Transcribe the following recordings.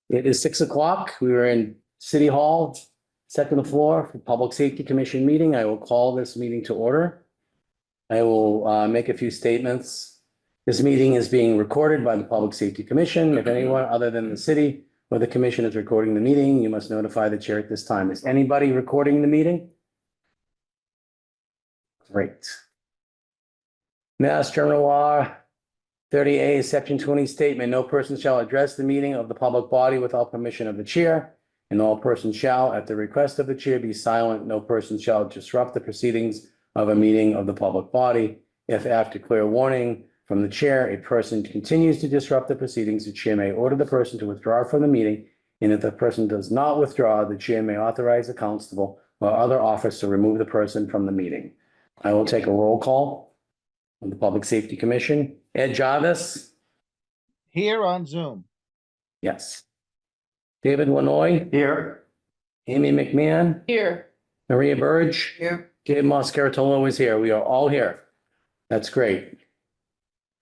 It is 6 o'clock. We are in City Hall, second floor for Public Safety Commission meeting. I will call this meeting to order. I will make a few statements. This meeting is being recorded by the Public Safety Commission. If anyone other than the city or the commission is recording the meeting, you must notify the chair at this time. Is anybody recording the meeting? Great. Mass General Law 30A, Section 20 statement, no person shall address the meeting of the public body without permission of the chair, and all persons shall, at the request of the chair, be silent. No person shall disrupt the proceedings of a meeting of the public body. If after clear warning from the chair, a person continues to disrupt the proceedings, the chair may order the person to withdraw from the meeting, and if the person does not withdraw, the chair may authorize the constable or other officer to remove the person from the meeting. I will take a roll call of the Public Safety Commission. Ed Jarvis? Here on Zoom. Yes. David Lanoy? Here. Amy McMahon? Here. Maria Burge? Here. Dave Moscaratolo is here. We are all here. That's great.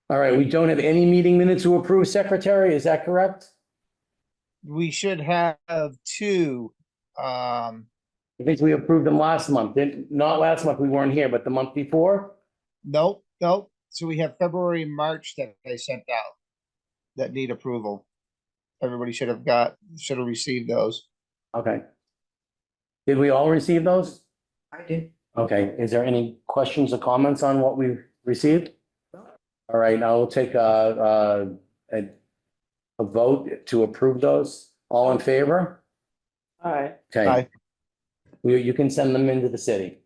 All right, we don't have any meeting minutes to approve, Secretary, is that correct? We should have two. I think we approved them last month. Not last month, we weren't here, but the month before? Nope. So we have February, March that they sent out that need approval. Everybody should have received those. Okay. Did we all receive those? I did. Okay, is there any questions or comments on what we've received? All right, I will take a vote to approve those. All in favor? All right. Okay. Aye. You can send them into the city.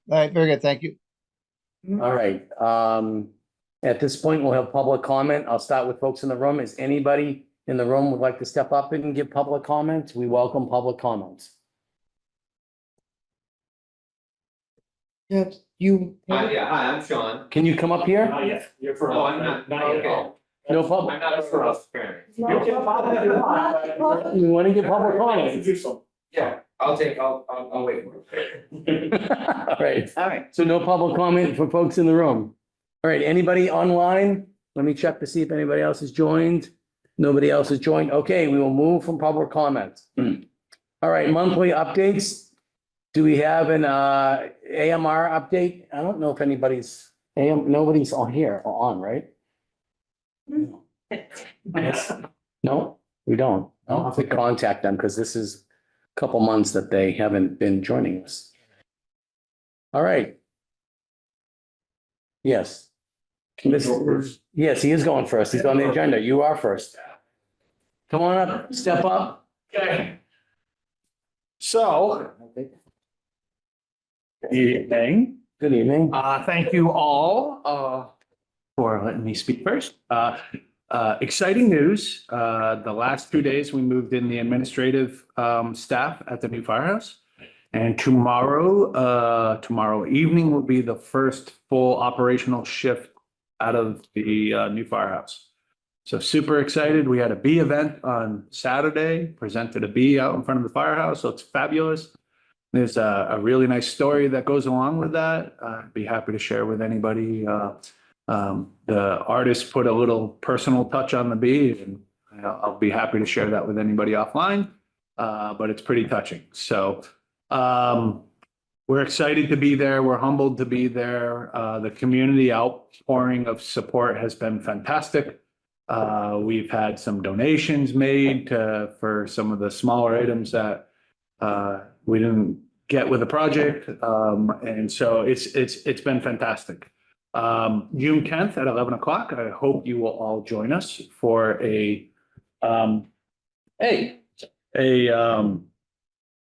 All right, very good. Thank you. All right, at this point, we'll have public comment. I'll start with folks in the room. Is anybody in the room would like to step up and give public comment? We welcome public comments. Yes, you. Yeah, hi, I'm Sean. Can you come up here? Not yet. You're for. No, I'm not. Okay. No public. I'm not for us, apparently. We want to give public comment. Yeah, I'll wait for it. All right, All right. so no public comment for folks in the room. All right, anybody online? Let me check to see if anybody else has joined. Nobody else has joined. Okay, we will move from public comment. All right, monthly updates. Do we have an AMR update? I don't know if anybody's nobody's on here or on, right? Yes. No, we don't. I'll have to contact them because this is a couple months that they haven't been joining us. All right. Yes. Yes, he is going first. He's on the agenda. You are first. Come on up, step up. Okay. So, evening. Good evening. Thank you all for letting me speak first. Exciting news. The last 2 days, we moved in the administrative staff at the new firehouse. And tomorrow evening will be the first full operational shift out of the new firehouse. So super excited. We had a bee event on Saturday, presented a bee out in front of the firehouse. So it's fabulous. There's a really nice story that goes along with that. I'd be happy to share with anybody. The artist put a little personal touch on the bee, and I'll be happy to share that with anybody offline. But it's pretty touching. So we're excited to be there. We're humbled to be there. The community outpouring of support has been fantastic. We've had some donations made for some of the smaller items that we didn't get with the project. And so it's been fantastic. June 10th at 11 o'clock, I hope you will all join us for a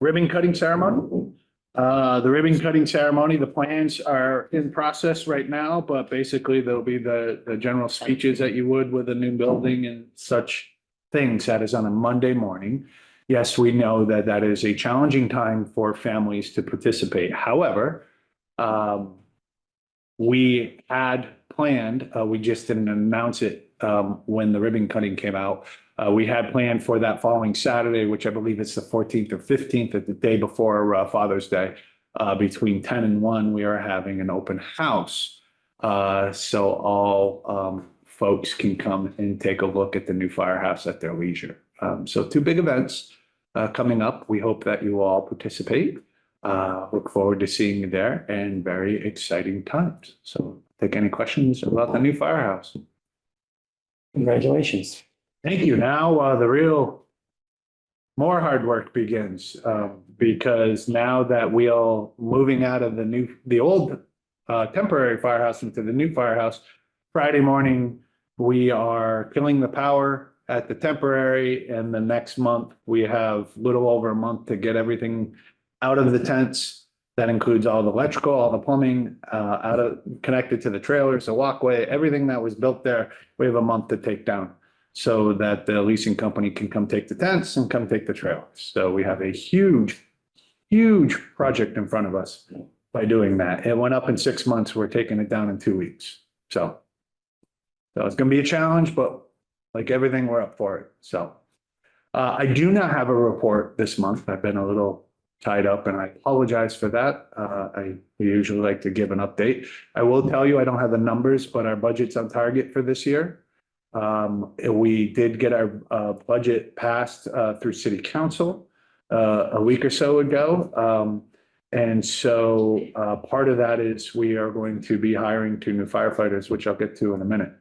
ribbon cutting ceremony. The ribbon cutting ceremony, the plans are in process right now, but basically there'll be the general speeches that you would with a new building and such things. That is on a Monday morning. Yes, we know that that is a challenging time for families to participate. However, we had planned, we just didn't announce it when the ribbon cutting came out. We had planned for that following Saturday, which I believe it's the 14th or 15th, at the day before Father's Day. Between 10 and 1, we are having an open house. So all folks can come and take a look at the new firehouse at their leisure. So two big events coming up. We hope that you all participate. Look forward to seeing you there and very exciting times. So take any questions about the new firehouse. Congratulations. Thank you. Now, the real more hard work begins, because now that we are moving out of the old temporary firehouse into the new firehouse, Friday morning, we are killing the power at the temporary, and the next month, we have little over a month to get everything out of the tents. That includes all the electrical, all the plumbing, connected to the trailers, the walkway, everything that was built there. We have a month to take down so that the leasing company can come take the tents and come take the trailers. So we have a huge, huge project in front of us by doing that. It went up in 6 months. We're taking it down in 2 weeks. So it's gonna be a challenge, but like everything, we're up for it. So I do not have a report this month. I've been a little tied up and I apologize for that. I usually like to give an update. I will tell you, I don't have the numbers, but our budget's on target for this year. We did get our budget passed through city council a week or so ago. And so part of that is we are going to be hiring 2 new firefighters, which I'll get to in a minute.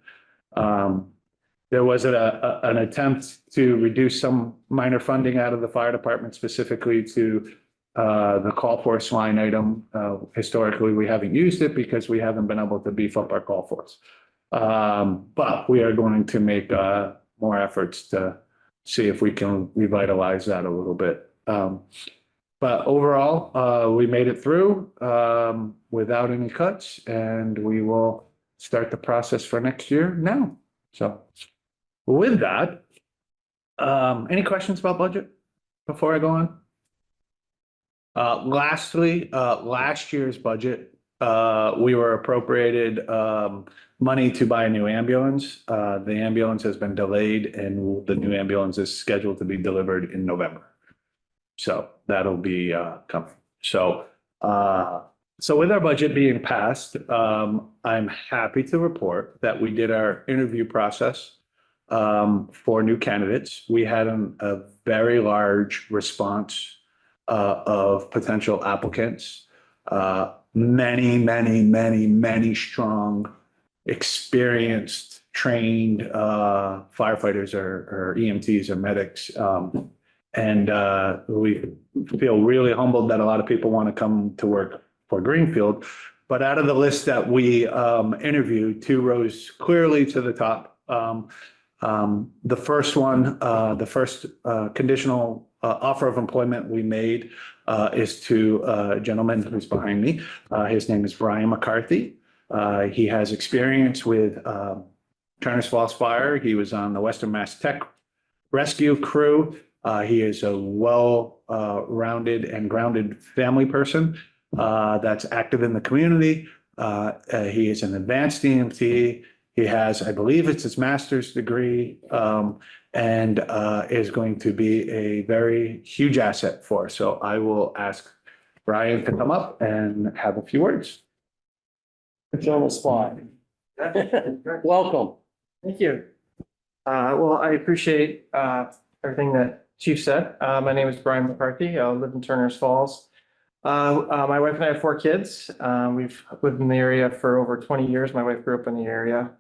There was an attempt to reduce some minor funding out of the fire department, specifically to the call force line item. Historically, we haven't used it because we haven't been able to beef up our call force. But we are going to make more efforts to see if we can revitalize that a little bit. But overall, we made it through without any cuts, and we will start the process for next year now. So with that, any questions about budget before I go on? Lastly, last year's budget, we were appropriated money to buy a new ambulance. The ambulance has been delayed and the new ambulance is scheduled to be delivered in November. So that'll be coming. So with our budget being passed, I'm happy to report that we did our interview process for new candidates. We had a very large response of potential applicants. Many strong, experienced, trained firefighters or EMTs or medics. And we feel really humbled that a lot of people want to come to work for Greenfield. But out of the list that we interviewed, 2 rose clearly to the top. The first one, the first conditional offer of employment we made is to a gentleman who's behind me. His name is Brian McCarthy. He has experience with Turner's Falls Fire. He was on the Western Mass Tech Rescue crew. He is a well-rounded and grounded family person that's active in the community. He is an advanced EMT. He has, I believe it's his master's degree, and is going to be a very huge asset for us. So I will ask Brian to come up and have a few words. Put you on the spot. Welcome. Thank you. Well, I appreciate everything that Chief said. My name is Brian McCarthy. I live in Turner's Falls. My wife and I have 4 kids. We've lived in the area for over 20 years. My wife grew up in the area.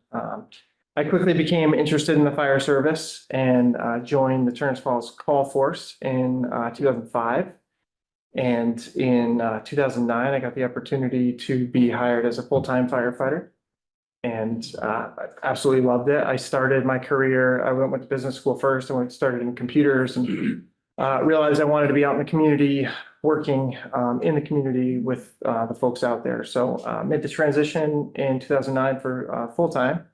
I quickly became interested in the fire service and joined the Turner's Falls Call Force in 2005. And in 2009, I got the opportunity to be hired as a full-time firefighter. And I absolutely loved it. I started my career, I went to business school first. I started in computers and realized I wanted to be out in the community, working in the community with the folks out there. So made the transition in 2009 for full-time.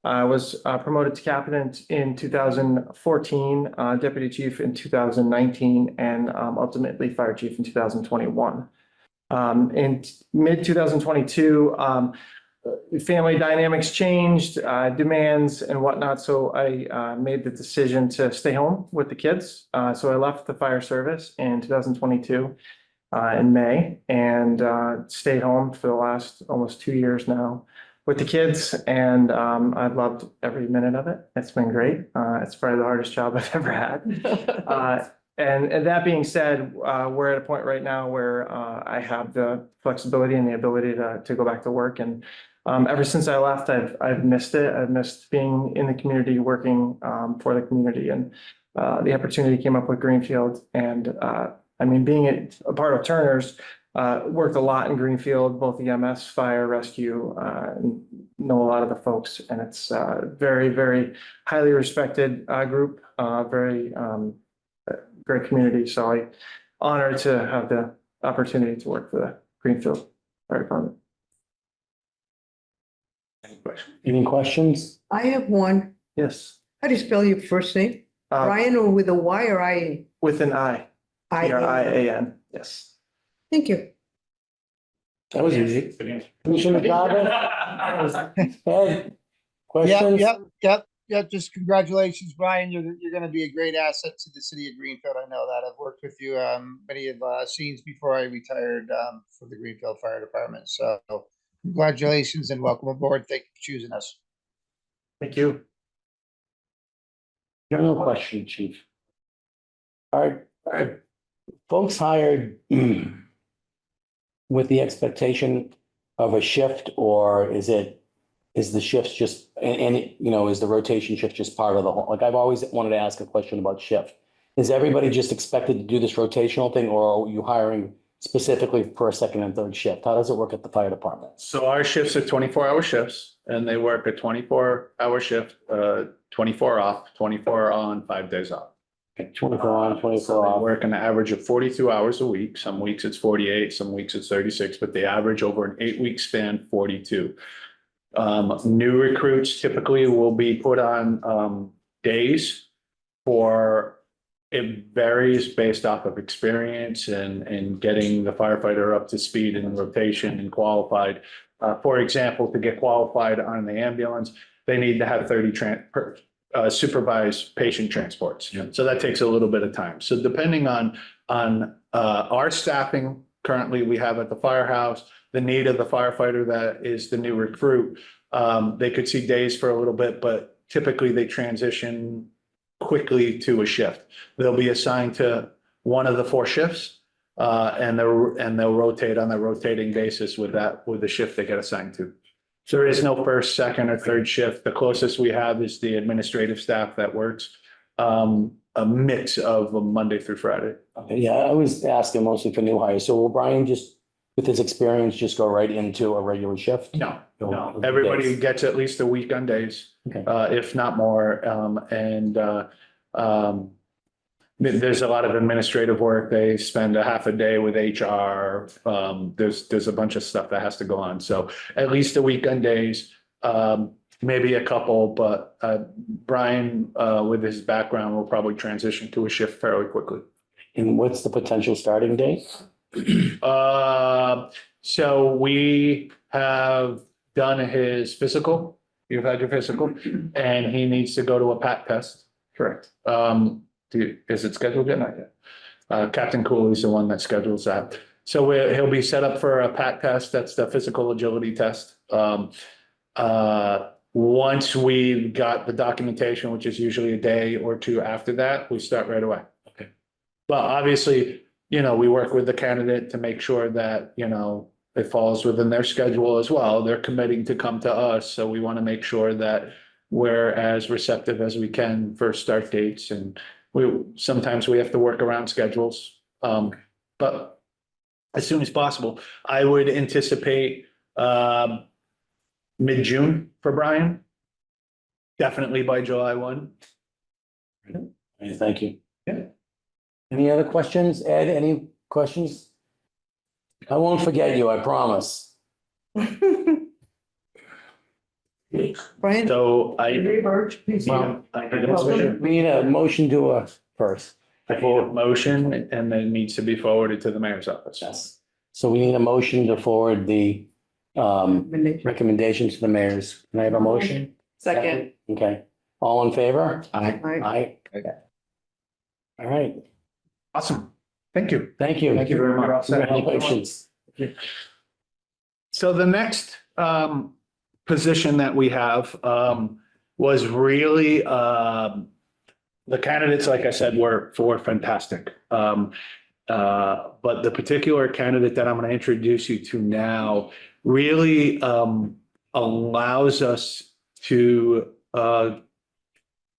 I was promoted to captain in 2014, deputy chief in 2019, and ultimately fire chief in 2021. In mid 2022, family dynamics changed, demands and whatnot. So I made the decision to stay home with the kids. So I left the fire service in 2022 in May and stayed home for the last almost 2 years now. with the kids, and I've loved every minute of it. It's been great. It's probably the hardest job I've ever had. And that being said, we're at a point right now where I have the flexibility and the ability to go back to work. And ever since I left, I've missed it. I've missed being in the community, working for the community, and the opportunity came up with Greenfield. And I mean, being a part of Turner's, worked a lot in Greenfield, both EMS, fire, rescue, and know a lot of the folks. And it's very, very highly respected group, very great community. So I honored to have the opportunity to work for the Greenfield Fire Department. Any questions? I have one. Yes. How do you spell your first name? Brian, or with a Y or I? With an I, Trian, yes. Thank you. That was easy. Commissioner Gaba? Ed? Questions? Yep. Just congratulations, Brian. You're gonna be a great asset to the city of Greenfield. I know that. I've worked with you many of scenes before I retired for the Greenfield Fire Department. So congratulations and welcome aboard. Thank you for choosing us. Thank you. General question, chief. Are folks hired with the expectation of a shift, or is the shifts just, and is the rotation shift just part of the whole? Like, I've always wanted to ask a question about shift. Is everybody just expected to do this rotational thing, or are you hiring specifically for a second and third shift? How does it work at the fire department? So our shifts are 24-hour shifts, and they work a 24-hour shift, 24 off, 24 on, 5 days off. 24 on, So 24 they off. work an average of 42 hours a week. Some weeks it's 48, some weeks it's 36, but they average over an 8-week span, 42. New recruits typically will be put on days it varies based off of experience and getting the firefighter up to speed in rotation and qualified. For example, to get qualified on the ambulance, they need to have 30 supervised patient transports. Yeah. So that takes a little bit of time. So depending on our staffing currently we have at the firehouse, the need of the firefighter that is the new recruit, they could see days for a little bit, but typically they transition quickly to a shift. They'll be assigned to one of the 4 shifts, and they'll rotate on a rotating basis with the shift they get assigned to. So there is no first, second, or third shift. The closest we have is the administrative staff that works a mix of Monday through Friday. Okay, yeah, I was asking mostly for new hires. So will Brian just, with his experience, just go right into a regular shift? No, everybody gets at least a week on days. Okay. If not more, there's a lot of administrative work. They spend a half a day with HR. There's a bunch of stuff that has to go on. So at least a week on days, maybe a couple, but Brian, with his background, will probably transition to a shift fairly quickly. And what's the potential starting date? So we have done his physical. You've had your physical, and he needs to go to a PAT test. Correct. Is it scheduled yet? Not yet. Captain Cooley's the one that schedules that. So he'll be set up for a PAT test. That's the physical agility test. Once we've got the documentation, which is usually a day or 2 after that, we start right away. Okay. But obviously, we work with the candidate to make sure that, it falls within their schedule as well. They're committing to come to us. So we want to make sure that we're as receptive as we can for start dates. And sometimes we have to work around schedules. But as soon as possible, I would anticipate mid-June for Brian. Definitely by July 1. Okay, thank you. Yeah. Any other questions? Ed, any questions? I won't forget you, I promise. Brian? So I need a motion. We need a motion to first. I need a motion, and then it needs to be forwarded to the mayor's office. Yes. So we need a motion to forward the recommendation to the mayors. Can I have a motion? Second. Okay. All in favor? Aye. Aye. Okay. All right. Awesome. Thank you. Thank you. Thank you very much. Congratulations. So the next position that we have, was really, the candidates, like I said, were fantastic. But the particular candidate that I'm going to introduce you to now really, allows us to,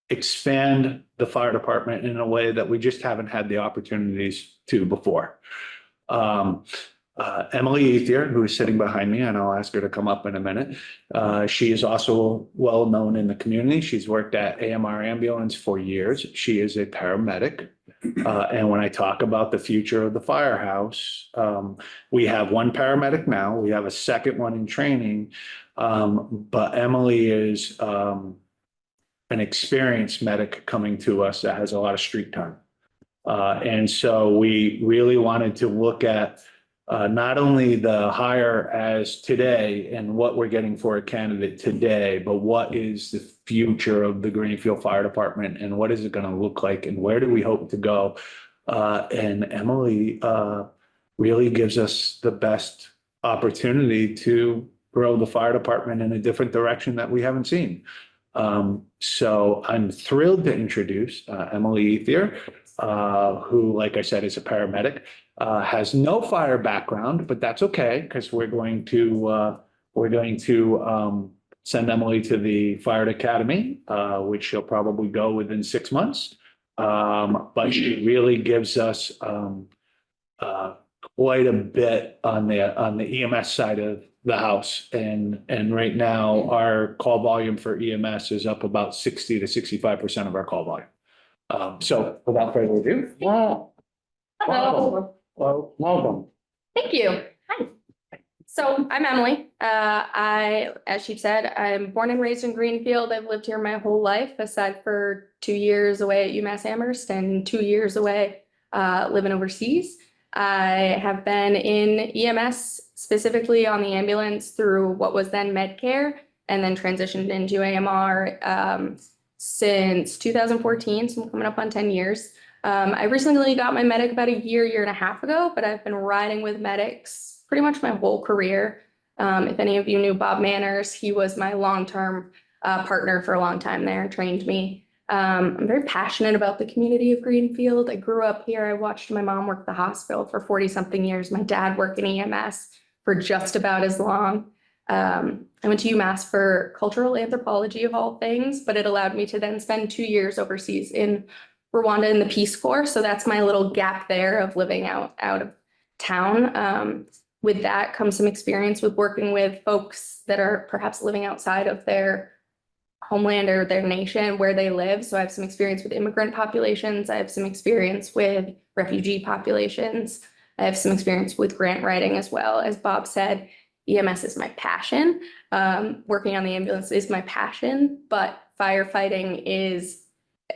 expand the fire department in a way that we just haven't had the opportunities to before. Emily Ethier, who is sitting behind me, and I'll ask her to come up in a minute. She is also well known in the community. She's worked at AMR Ambulance for years. She is a paramedic. And when I talk about the future of the firehouse, we have one paramedic now. We have a second one in training. But Emily is an experienced medic coming to us that has a lot of street time. And so we really wanted to look at not only the hire as today and what we're getting for a candidate today, but what is the future of the Greenfield Fire Department and what is it going to look like and where do we hope to go? And Emily really gives us the best opportunity to grow the fire department in a different direction that we haven't seen. So I'm thrilled to introduce Emily Ethier, who, like I said, is a paramedic, has no fire background, but that's okay because we're going to send Emily to the Fire Academy, which she'll probably go within 6 months. But she really gives us quite a bit on the EMS side of the house. And right now our call volume for EMS is up about 60 to 65% of our call volume. So without further ado. Wow. Hello. Well, welcome. Thank you. Hi. So I'm Emily. As she said, I'm born and raised in Greenfield. I've lived here my whole life, aside for 2 years away at UMass Amherst and 2 years away living overseas. I have been in EMS, specifically on the ambulance, through what was then Medcare, and then transitioned into AMR since 2014, so I'm coming up on 10 years. I recently got my medic about a year and a half ago, but I've been riding with medics pretty much my whole career. If any of you knew Bob Manners, he was my long-term partner for a long time there, trained me. I'm very passionate about the community of Greenfield. I grew up here. I watched my mom work at the hospital for 40-something years. My dad worked in EMS for just about as long. I went to UMass for cultural anthropology of all things, but it allowed me to then spend 2 years overseas in Rwanda in the Peace Corps. So that's my little gap there of living out of town. With that comes some experience with working with folks that are perhaps living outside of their homeland or their nation where they live. So I have some experience with immigrant populations. I have some experience with refugee populations. I have some experience with grant writing as well. As Bob said, EMS is my passion. Working on the ambulance is my passion, but firefighting is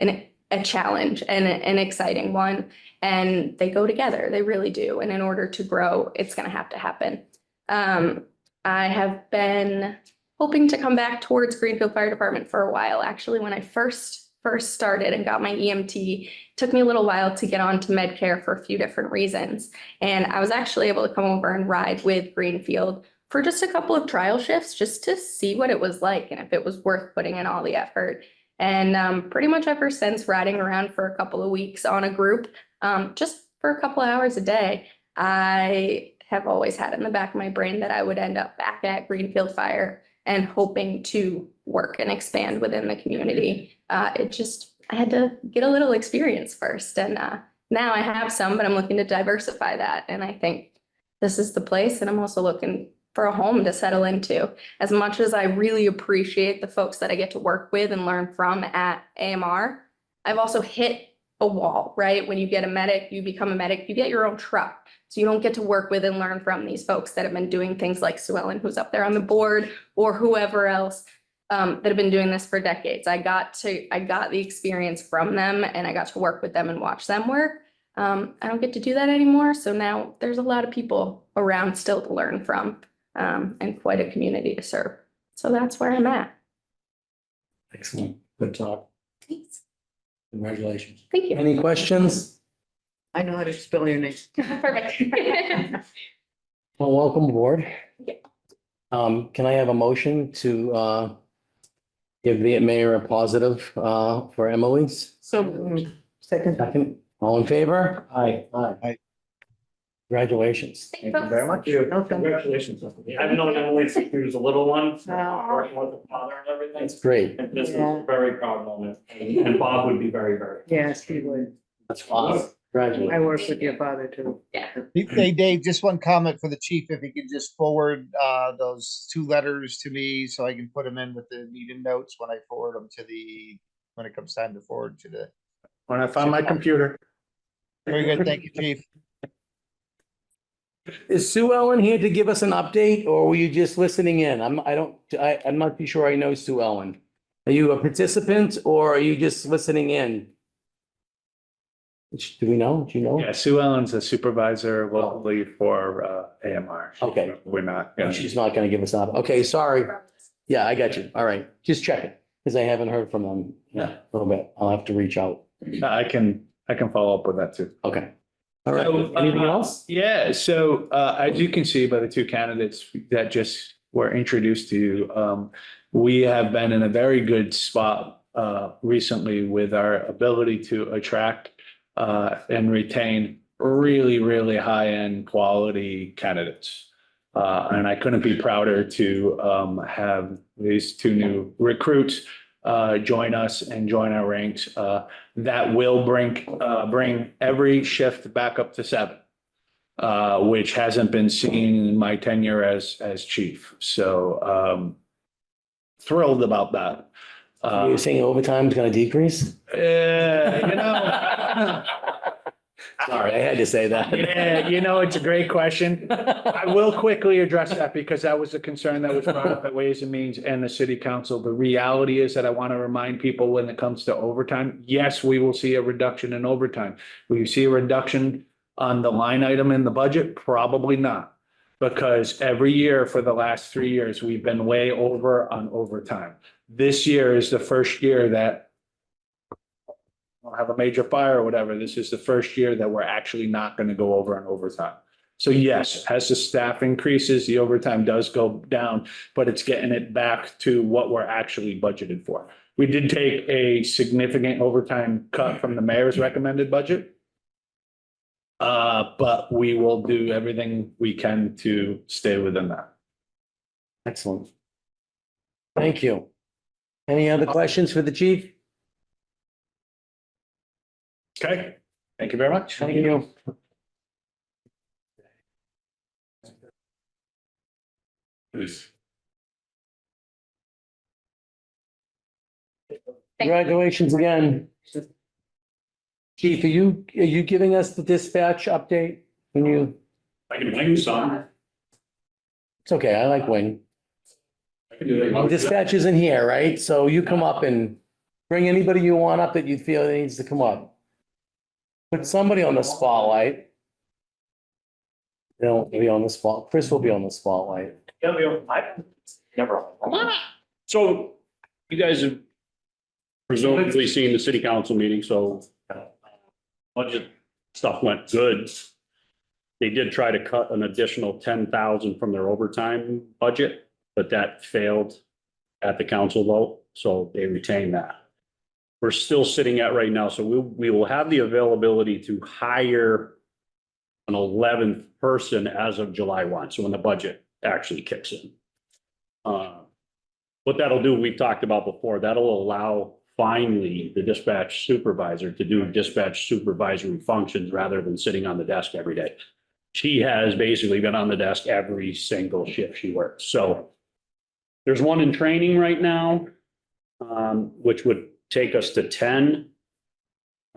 a challenge and an exciting one. And they go together. They really do. And in order to grow, it's going to have to happen. I have been hoping to come back towards Greenfield Fire Department for a while. Actually, when I first started and got my EMT, it took me a little while to get onto Medcare for a few different reasons. And I was actually able to come over and ride with Greenfield for just a couple of trial shifts just to see what it was like and if it was worth putting in all the effort. And pretty much ever since, riding around for a couple of weeks on a group, just for a couple of hours a day, I have always had in the back of my brain that I would end up back at Greenfield Fire and hoping to work and expand within the community. I had to get a little experience first, and now I have some, but I'm looking to diversify that. And I think this is the place, and I'm also looking for a home to settle into. As much as I really appreciate the folks that I get to work with and learn from at AMR, I've also hit a wall, right? When you get a medic, you become a medic, you get your own truck. So you don't get to work with and learn from these folks that have been doing things like Sue Ellen, who's up there on the board, or whoever else that have been doing this for decades. I got the experience from them, and I got to work with them and watch them work. I don't get to do that anymore. So now there's a lot of people around still to learn from, and quite a community to serve. So that's where I'm at. Excellent. Good talk. Thanks. Congratulations. Thank you. Any questions? I know how to spell your name. Perfect. Well, welcome aboard. Yeah. Can I have a motion to, give the mayor a positive, for Emily's? Second. Second, all in favor? Aye. Aye. Congratulations. Thank Thank you very much. Congratulations. I've known Emily since she was a little one, Wow. working with the father and everything. That's great. And this is Yeah. a very proud moment, and Bob would be very, very. Yes, he would. That's awesome. Congratulations. I work with your father too. Hey, Dave, just one comment for the chief, if he could just forward those 2 letters to me so I can put them in with the meeting notes when I forward them to when it comes time to forward to the. When I find my computer. Very good, thank you, chief. Is Sue Ellen here to give us an update or were you just listening in? I'm not too sure I know Sue Ellen. Are you a participant or are you just listening in? Do we know? Do you know? Yeah, Sue Ellen's a supervisor locally for AMR. Okay. We're not. No, she's not gonna give us up. Okay, sorry. Yeah, I got you. All right. Just checking, because I haven't heard from them in a little bit. I'll have to reach out. I can follow up with that too. Okay. All right. So, Anything else? Yeah, so as you can see by the 2 candidates that just were introduced to you, we have been in a very good spot recently with our ability to attract and retain really, really high-end quality candidates. And I couldn't be prouder to have these 2 new recruits join us and join our ranks. That will bring every shift back up to 7, which hasn't been seen in my tenure as chief. So thrilled about that. You're saying overtime is gonna decrease? Sorry, I had to say that. Yeah, it's a great question. I will quickly address that because that was a concern that was brought up at Ways and Means and the city council. The reality is that I want to remind people when it comes to overtime, yes, we will see a reduction in overtime. Will you see a reduction on the line item in the budget? Probably not. Because every year for the last 3 years, we've been way over on overtime. This year is the first year that we'll have a major fire or whatever. This is the first year that we're actually not going to go over on overtime. So yes, as the staff increases, the overtime does go down, but it's getting it back to what we're actually budgeted for. We did take a significant overtime cut from the mayor's recommended budget. But we will do everything we can to stay within that. Excellent. Thank you. Any other questions for the chief? Okay, thank you very much. Thank you. Congratulations again. Chief, are you giving us the dispatch update? When you, I can bring you some. it's okay, I like wing. I can do that. Dispatch isn't here, right? So you come up and bring anybody you want up that you feel needs to come up. Put somebody on the spotlight. They'll be on the spot. Chris will be on the spotlight. Never. So you guys have presumably seen the city council meeting, so budget stuff went good. They did try to cut an additional 10,000 from their overtime budget, but that failed at the council vote, so they retained that. We're still sitting at right now, so we will have the availability to hire an 11th person as of July 1, so when the budget actually kicks in. What that'll do, we've talked about before, that'll allow finally the dispatch supervisor to do dispatch supervisory functions rather than sitting on the desk every day. She has basically been on the desk every single shift she works. So there's one in training right now, which would take us to 10.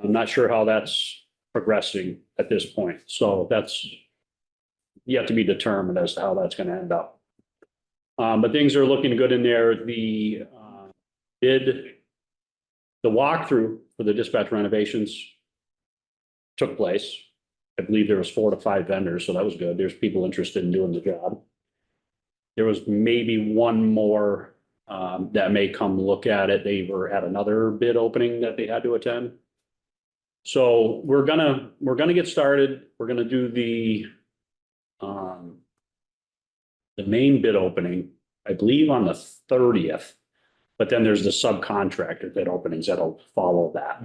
I'm not sure how that's progressing at this point. So that's yet to be determined as to how that's going to end up. But things are looking good in there. The walkthrough for the dispatch renovations took place. I believe there was 4 to 5 vendors, so that was good. There's people interested in doing the job. There was maybe one more that may come look at it. They were at another bid opening that they had to attend. So we're gonna get started. We're gonna do the the main bid opening, I believe on the 30th. But then there's the subcontractor bid openings that'll follow that.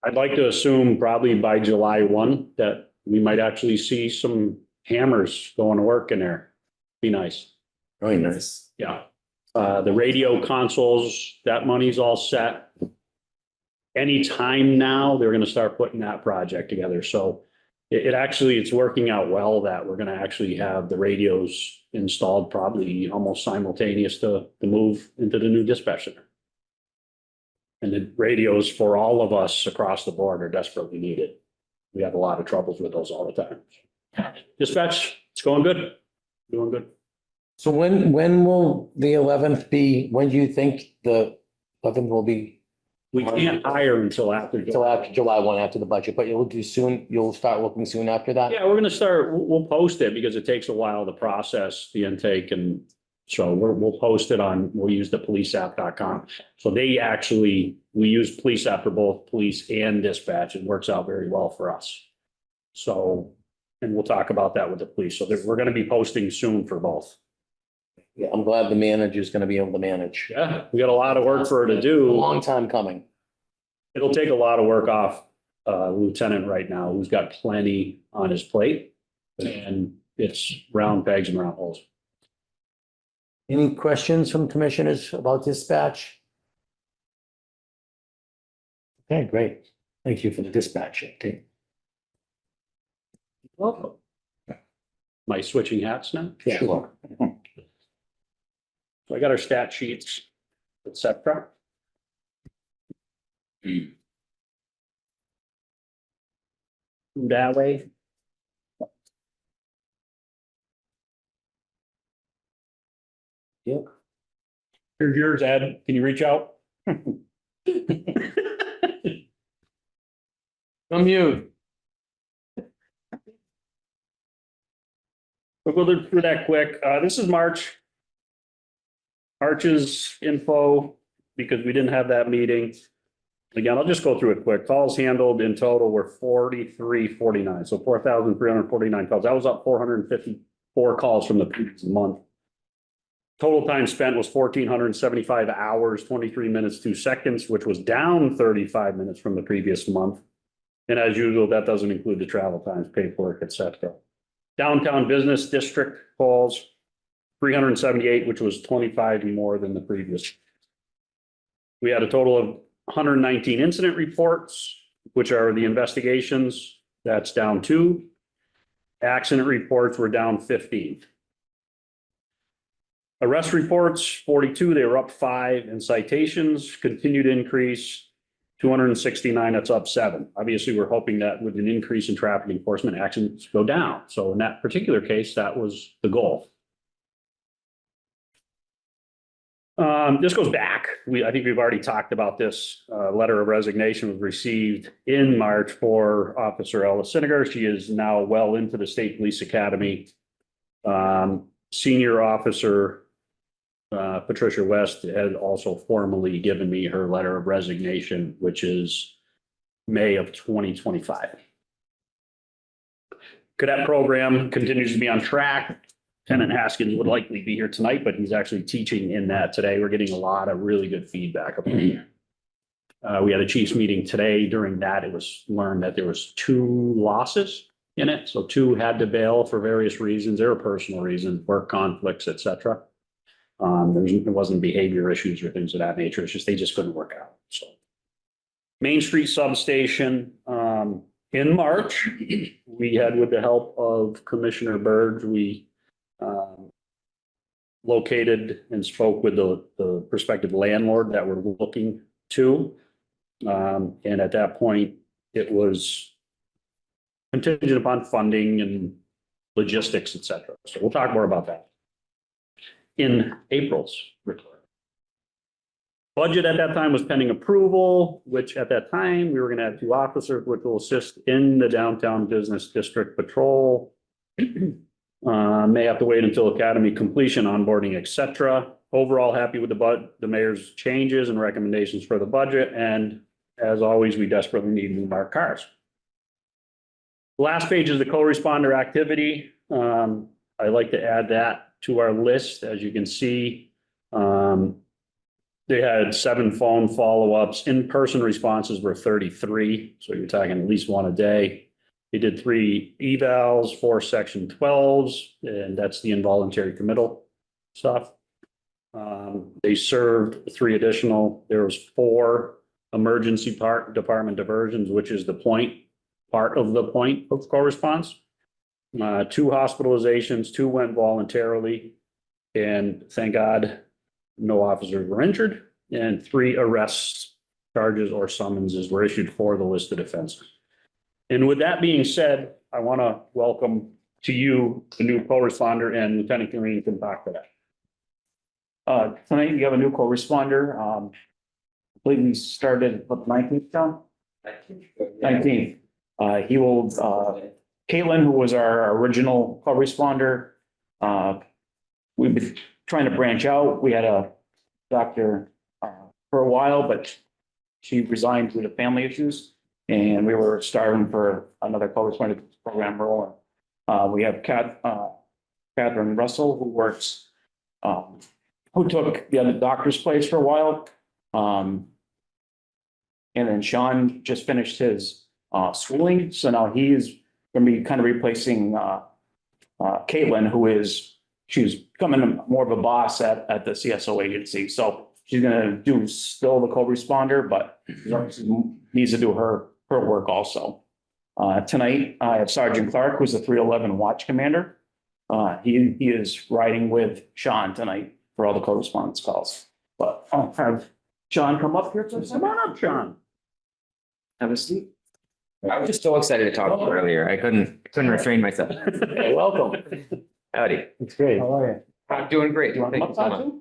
I'd like to assume probably by July 1 that we might actually see some hammers going to work in there. Be nice. Very nice. Yeah. The radio consoles, that money's all set. Anytime now, they're gonna start putting that project together. So it actually, it's working out well that we're gonna actually have the radios installed probably almost simultaneous to the move into the new dispatch center. And the radios for all of us across the board are desperately needed. We have a lot of troubles with those all the time. Dispatch, it's going good. Doing good. So when will the 11th be, when do you think the 11th will be? We can't hire until after. Until after July 1, after the budget, but you'll do soon, you'll start looking soon after that? Yeah, we're gonna start, we'll post it because it takes a while to process the intake, and so we'll post it on, we'll use the policeapp.com. So they actually, we use police app for both police and dispatch. It works out very well for us. So, and we'll talk about that with the police. So we're gonna be posting soon for both. Yeah, I'm glad the manager's gonna be able to manage. Yeah, we got a lot of work for her to A do. long time coming. It'll take a lot of work off lieutenant right now, who's got plenty on his plate. And it's round pegs and round holes. Any questions from commissioners about dispatch? Okay, great. Thank you for the dispatch update. Welcome. Am I switching hats now? Sure. So I got our stat sheets, et cetera. That way. Yep. Here's yours, Ed. Can you reach out? Unmute. We'll go through that quick. This is March. March's info, because we didn't have that meeting. Again, I'll just go through it quick. Calls handled in total were 4349, so 4,349 calls. That was up 454 calls from the previous month. Total time spent was 1,475 hours, 23 minutes, 2 seconds, which was down 35 minutes from the previous month. And as usual, that doesn't include the travel times, paperwork, et cetera. Downtown business district calls, 378, which was 25 more than the previous. We had a total of 119 incident reports, which are the investigations. That's down 2. Accident reports were down 15. Arrest reports, 42, they were up 5, and citations continued to increase, 269, that's up 7. Obviously, we're hoping that with an increase in traffic enforcement, accidents go down. So in that particular case, that was the goal. This goes back. I think we've already talked about this. Letter of resignation was received in March for Officer Ella Siniger. She is now well into the State Police Academy. Senior Officer Patricia West had also formally given me her letter of resignation, which is May of 2025. Cadet program continues to be on track. Lieutenant Haskins would likely be here tonight, but he's actually teaching in that today. We're getting a lot of really good feedback about it. We had a chiefs meeting today. During that, it was learned that there was 2 losses in it. So 2 had to bail for various reasons. There were personal reasons, work conflicts, et cetera. There wasn't behavior issues or things of that nature. It's just, they just couldn't work out. So Main Street substation, in March, we had, with the help of Commissioner Burge, we located and spoke with the prospective landlord that we're looking to. And at that point, it was contingent upon funding and logistics, et cetera. So we'll talk more about that in April's report. Budget at that time was pending approval, which at that time, we were going to have 2 officers which will assist in the downtown business district patrol. May have to wait until academy completion, onboarding, et cetera. Overall, happy with the mayor's changes and recommendations for the budget. And as always, we desperately need new marked cars. The last page is the co-responder activity. I like to add that to our list, as you can see. They had 7 phone follow-ups. In-person responses were 33, so you're talking at least 1 a day. They did 3 evals, 4 section 12s, and that's the involuntary committal stuff. They served 3 additional, there was 4 emergency department diversions, which is the part of the point of co-response. 2 hospitalizations, 2 went voluntarily, and thank God, no officers were injured, and 3 arrests, charges, or summonses were issued for the listed offenses. And with that being said, I want to welcome to you the new co-responder, and Lieutenant Green can talk to that. Tonight you have a new co-responder. I believe we started what, 19th, John? 19th. He will, Caitlin, who was our original co-responder, we've been trying to branch out. We had a doctor for a while, but she resigned due to family issues. And we were starving for another co-responder program role. We have Catherine Russell, who works, who took the other doctor's place for a while. And then Sean just finished his schooling, so now he's gonna be kind of replacing Caitlin, she's becoming more of a boss at the CSO agency. So she's gonna do still the co-responder, but she needs to do her work also. Tonight, I have Sergeant Clark, who's the 311 watch commander. He is riding with Sean tonight for all the co-respondence calls. But I'll have Sean come up here. Come on up, Sean. Have a seat. I was just so excited to talk to you earlier. I couldn't restrain myself. Welcome. Howdy. It's great. How are you? I'm doing great. You want to Thank come you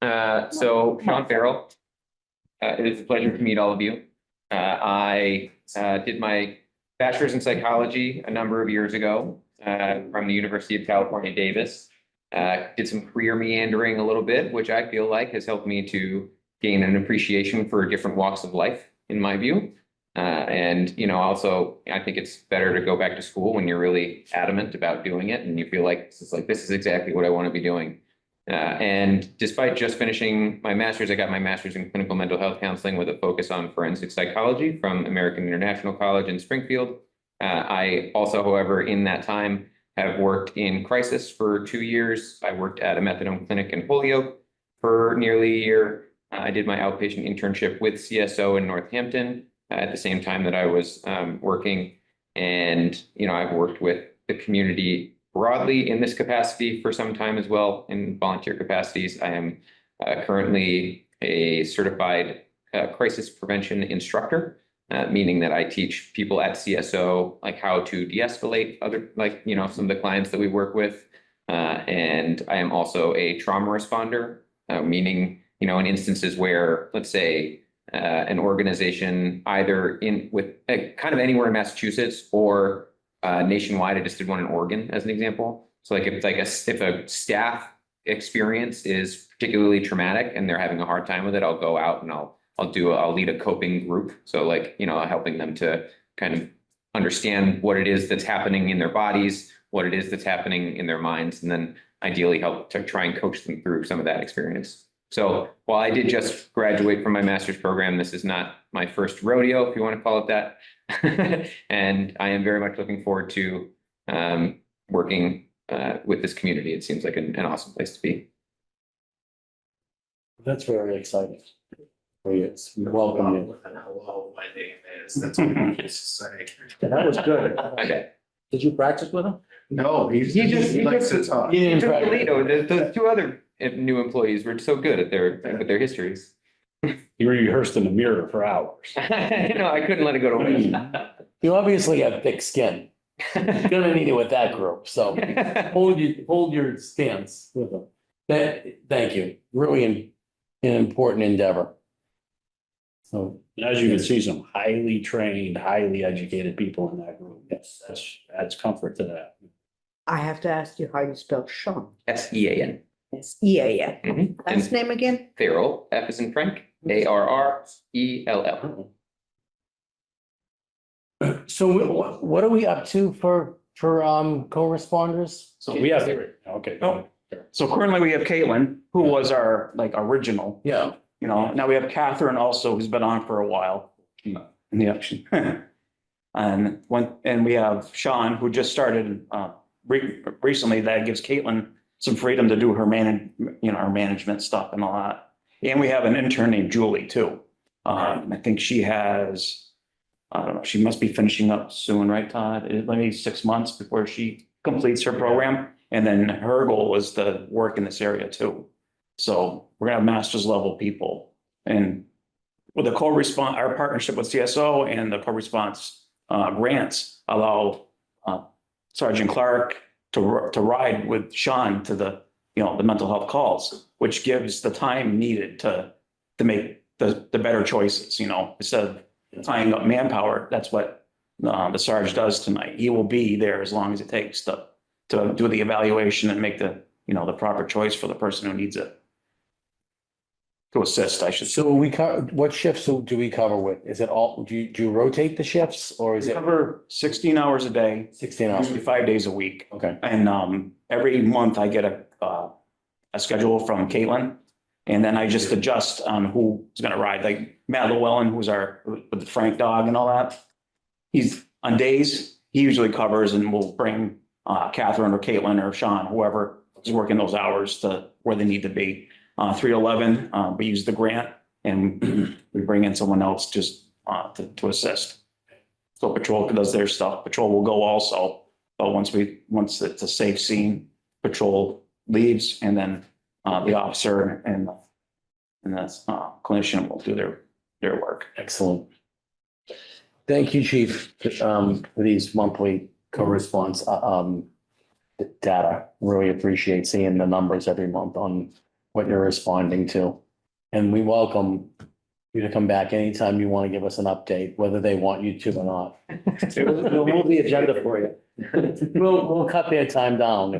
up, so Sergeant? much. So Sean Farrell. It is a pleasure to meet all of you. I did my bachelor's in psychology a number of years ago from the University of California, Davis. Did some career meandering a little bit, which I feel like has helped me to gain an appreciation for different walks of life, in my view. And, also, I think it's better to go back to school when you're really adamant about doing it and you feel like this is exactly what I want to be doing. And despite just finishing my master's, I got my master's in clinical mental health counseling with a focus on forensic psychology from American International College in Springfield. I also, however, in that time have worked in crisis for 2 years. I worked at a methadone clinic in Holyoke for nearly a year. I did my outpatient internship with CSO in Northampton at the same time that I was working. And, I've worked with the community broadly in this capacity for some time as well in volunteer capacities. I am currently a certified crisis prevention instructor, meaning that I teach people at CSO like how to de-escalate other, some of the clients that we work with. And I am also a trauma responder, meaning, in instances where, let's say, an organization either with kind of anywhere in Massachusetts or nationwide. I just did one in Oregon as an example. So if a staff experience is particularly traumatic and they're having a hard time with it, I'll go out and I'll lead a coping group. So helping them to kind of understand what it is that's happening in their bodies, what it is that's happening in their minds, and then ideally help to try and coach them through some of that experience. So while I did just graduate from my master's program, this is not my first rodeo, if you want to call it that. And I am very much looking forward to working with this community. It seems like an awesome place to be. That's very exciting. We welcome you. Hello, my name is, that's what I used to say. That was good. Okay. Did you practice with him? No, he likes to talk. You didn't Took the practice. lead over. Those 2 other new employees were so good at their histories. You rehearsed in the mirror for hours. I couldn't let it go to waste. You obviously have thick skin. You're gonna need it with that group, so hold your stance with them. Thank you. Really an important endeavor. So, And as you can see, some highly trained, highly educated people in that group. Yes, adds comfort to that. I have to ask you how you spell Sean. SEAN. It's E-A-N. Mhm. Last And name again? Farrell, F as in Frank, ARRELL. so what are we up to for co-responders? So we have, okay. Oh. So currently we have Caitlin, who was our like original, Yeah. you know, now we have Catherine also, who's been on for a while. In the action. And we have Sean, who just started, recently, that gives Caitlin some freedom to do her her management stuff and all that. And we have an intern named Julie too. I think she has, I don't know, she must be finishing up soon, right, Todd? Maybe 6 months before she completes her program. And then her goal is to work in this area too. So we're gonna have master's level people. And with the co-response, our partnership with CSO and the co-response grants allow Sergeant Clark to ride with Sean to the mental health calls, which gives the time needed to make the better choices, instead of tying up manpower. That's what the Sarge does tonight. He will be there as long as it takes to do the evaluation and make the proper choice for the person who needs it. To assist, I should say. So what shifts do we cover with? Is it all, do you rotate the shifts or is We it cover 16 hours a day, 16 hours? usually 5 days a week. Okay. And every month I get a schedule from Caitlin. And then I just adjust on who's gonna ride, like Matt Llewellyn, who's with the Frank dog and all that. He's on days, he usually covers and will bring Catherine or Caitlin or Sean, whoever is working those hours to where they need to be. 311, we use the grant and we bring in someone else just to assist. So patrol does their stuff. Patrol will go also, but once it's a safe scene, patrol leaves and then the officer and that's clinician will do their work. Excellent. Thank you, Chief, for these monthly co-response data. Really appreciate seeing the numbers every month on what you're responding to. And we welcome you to come back anytime you want to give us an update, whether they want you to or not. We'll move the agenda for you. We'll cut their time down.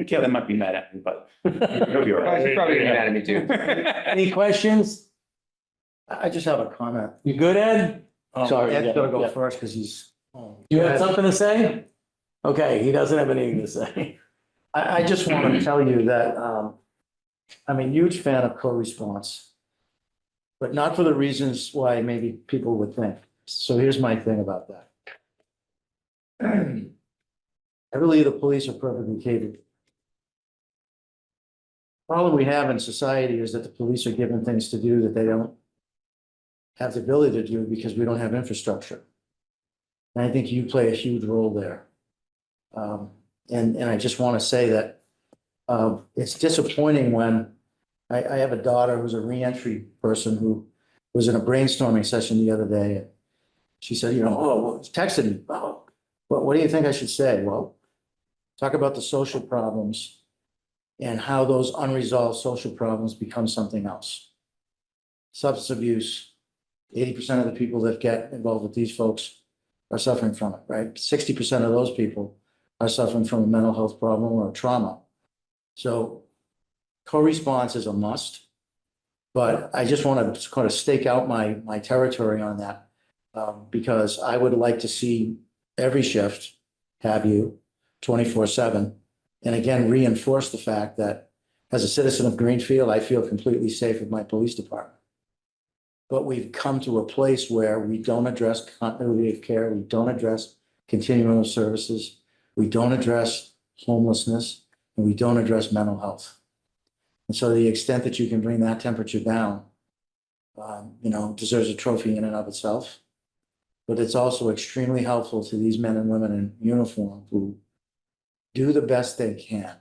Kevin might be mad at me, but he'll be all right. She's probably gonna be mad at me too. Any questions? I just have a comment. You good, Ed? Sorry, Ed's yeah, gonna go yeah. first because he's. You have something to say? Okay, he doesn't have anything to say. I just want to tell you that, I'm a huge fan of co-response. But not for the reasons why maybe people would think. So here's my thing about that. I believe the police are perfectly capable. Problem we have in society is that the police are given things to do that they don't have the ability to do because we don't have infrastructure. And I think you play a huge role there. And I just want to say that it's disappointing when I have a daughter who's a reentry person who was in a brainstorming session the other day. And she said, texted me, oh, what do you think I should say? Well, talk about the social problems and how those unresolved social problems become something else. Substance abuse, 80% of the people that get involved with these folks are suffering from it, right? 60% of those people are suffering from a mental health problem or a trauma. So co-response is a must, but I just want to kind of stake out my territory on that because I would like to see every shift have you 24/7. And again, reinforce the fact that as a citizen of Greenfield, I feel completely safe with my police department. But we've come to a place where we don't address continuity of care. We don't address continuum of services. We don't address homelessness and we don't address mental health. And so to the extent that you can bring that temperature down, deserves a trophy in and of itself. But it's also extremely helpful to these men and women in uniform who do the best they can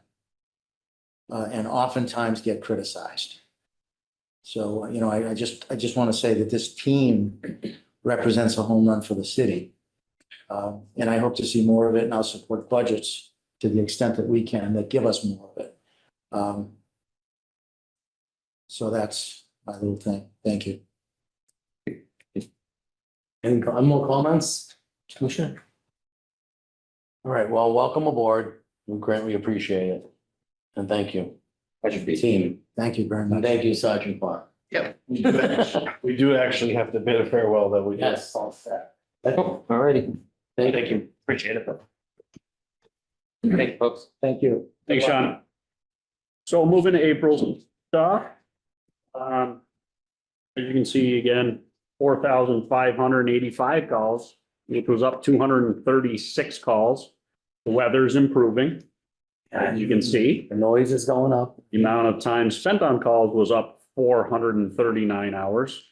and oftentimes get criticized. So, I just want to say that this team represents a home run for the city. And I hope to see more of it, and I'll support budgets to the extent that we can that give us more of it. So that's my little thing. Thank you. Any more comments, Commissioner? All right, well, welcome aboard. We greatly appreciate it. And thank you. Pleasure be. Team. Thank you very And much. thank you, Sergeant Clark. We do actually have to bid a farewell that we Yes. Alrighty. Thank you. Appreciate it. Thank you, folks. Thank you. Thanks, Sean. So moving to April's stuff. As you can see again, 4,585 calls, which was up 236 calls. The weather's improving. As you can see, The noise is going up. the amount of time spent on calls was up 439 hours.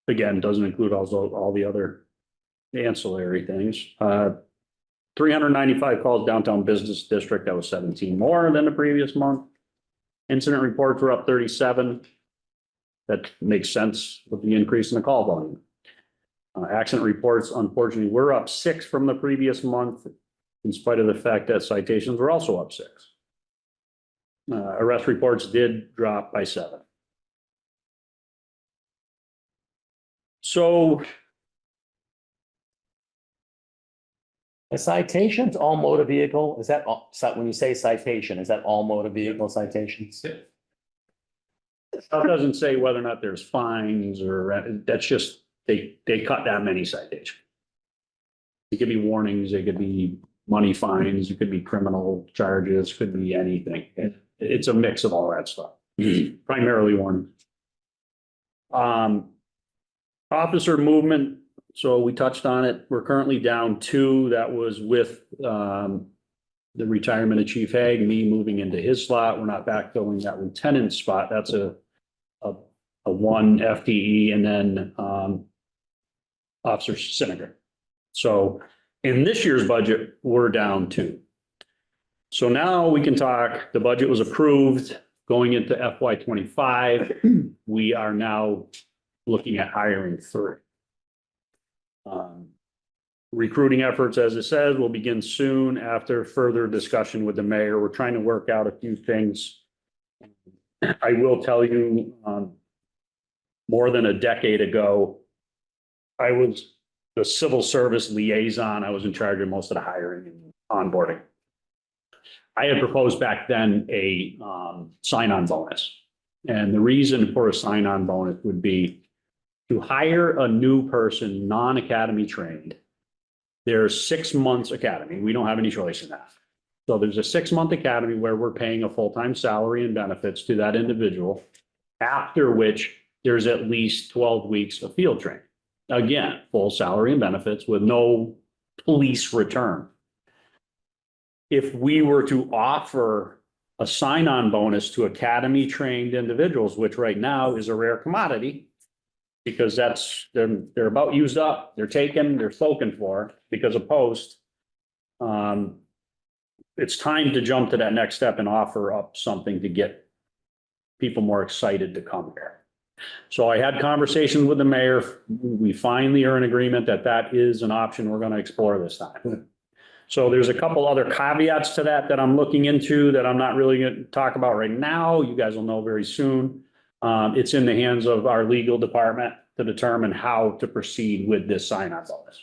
Again, doesn't include also all the other ancillary things. 395 calls downtown business district. That was 17 more than the previous month. Incident reports were up 37. That makes sense with the increase in the call volume. Accident reports, unfortunately, were up 6 from the previous month, in spite of the fact that citations were also up 6. Arrest reports did drop by 7. So A citation's all motor vehicle, is that, when you say citation, is that all motor vehicle citations? it doesn't say whether or not there's fines or that's just, they cut that many citations. It could be warnings, it could be money fines, it could be criminal charges, could be anything. It's a mix of all that stuff, primarily warnings. Officer movement, so we touched on it. We're currently down 2. That was with the retirement of Chief Hague, me moving into his slot. We're not backfilling that lieutenant spot. That's a 1 FTE, and then Officer Siniger. So in this year's budget, we're down 2. So now we can talk, the budget was approved going into FY25. We are now looking at hiring 3. Recruiting efforts, as it says, will begin soon after further discussion with the mayor. We're trying to work out a few things. I will tell you, more than a decade ago, I was the civil service liaison. I was in charge of most of the hiring and onboarding. I had proposed back then a sign-on bonus. And the reason for a sign-on bonus would be to hire a new person, non-academy trained. There's 6 months academy. We don't have any choice in that. So there's a 6-month academy where we're paying a full-time salary and benefits to that individual, after which there's at least 12 weeks of field training. Again, full salary and benefits with no police return. If we were to offer a sign-on bonus to academy trained individuals, which right now is a rare commodity, because they're about used up, they're taken, they're spoken for because of post. It's time to jump to that next step and offer up something to get people more excited to come here. So I had conversations with the mayor. We finally are in agreement that that is an option we're going to explore this time. So there's a couple other caveats to that I'm looking into that I'm not really going to talk about right now. You guys will know very soon. It's in the hands of our legal department to determine how to proceed with this sign-on bonus.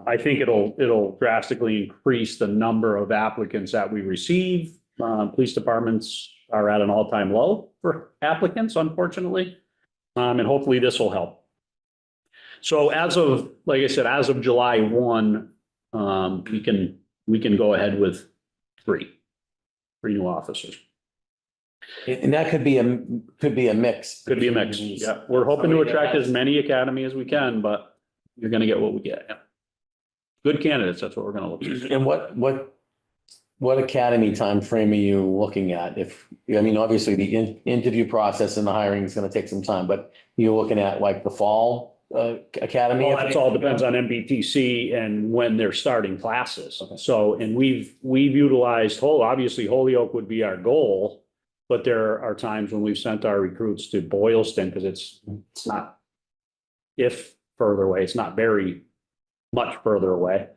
I think it'll drastically increase the number of applicants that we receive. Police departments are at an all-time low for applicants, unfortunately. And hopefully this will help. So as of, like I said, as of July 1, we can go ahead with 3 new officers. And that could be a mix. Could be a mix. Yeah, we're hoping to attract as many academy as we can, but you're gonna get what we get. Yeah. Good candidates, that's what we're gonna look at. And what academy time frame are you looking at? Obviously the interview process and the hiring is gonna take some time, but you're looking at like the fall academy? Well, that's all depends on MBTC and when they're starting classes. Okay. So, and we've utilized obviously Holyoke would be our goal, but there are times when we've sent our recruits to Boylston because it's not further away, it's not very much further away,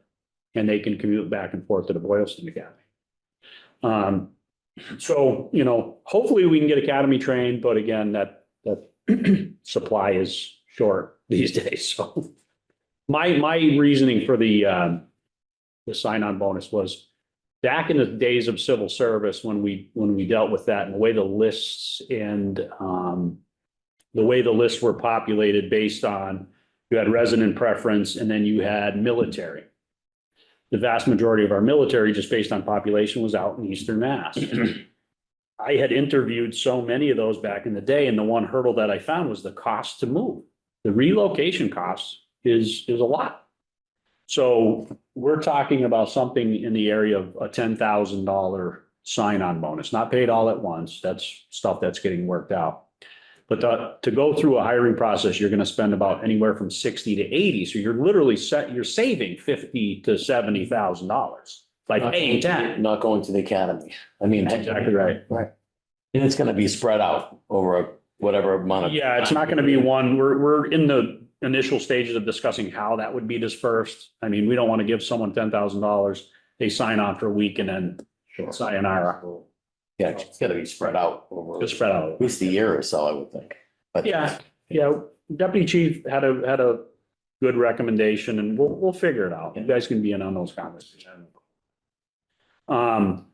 and they can commute back and forth to the Boylston Academy. So, hopefully we can get academy trained, but again, that supply is short these days. So my reasoning for the sign-on bonus was back in the days of civil service when we dealt with that and the way the lists and the way the lists were populated based on you had resident preference, and then you had military. The vast majority of our military, just based on population, was out in Eastern Mass. I had interviewed so many of those back in the day, and the one hurdle that I found was the cost to move. The relocation cost is a lot. So we're talking about something in the area of a $10,000 sign-on bonus, not paid all at once. That's stuff that's getting worked out. But to go through a hiring process, you're going to spend about anywhere from 60 to 80. So you're literally you're saving $50,000 to $70,000 by paying 10. Not going to the academy. I mean. Exactly right. Right. And it's gonna be spread out over whatever amount of. Yeah, it's not going to be one. We're in the initial stages of discussing how that would be dispersed. I mean, we don't want to give someone $10,000. They sign on for a week and then sayonara. Yeah, it's gotta be spread out over Just spread out. at least a year or so, I would think. But Yeah, Deputy Chief had a good recommendation, and we'll figure it out. You guys can be in on those conversations. But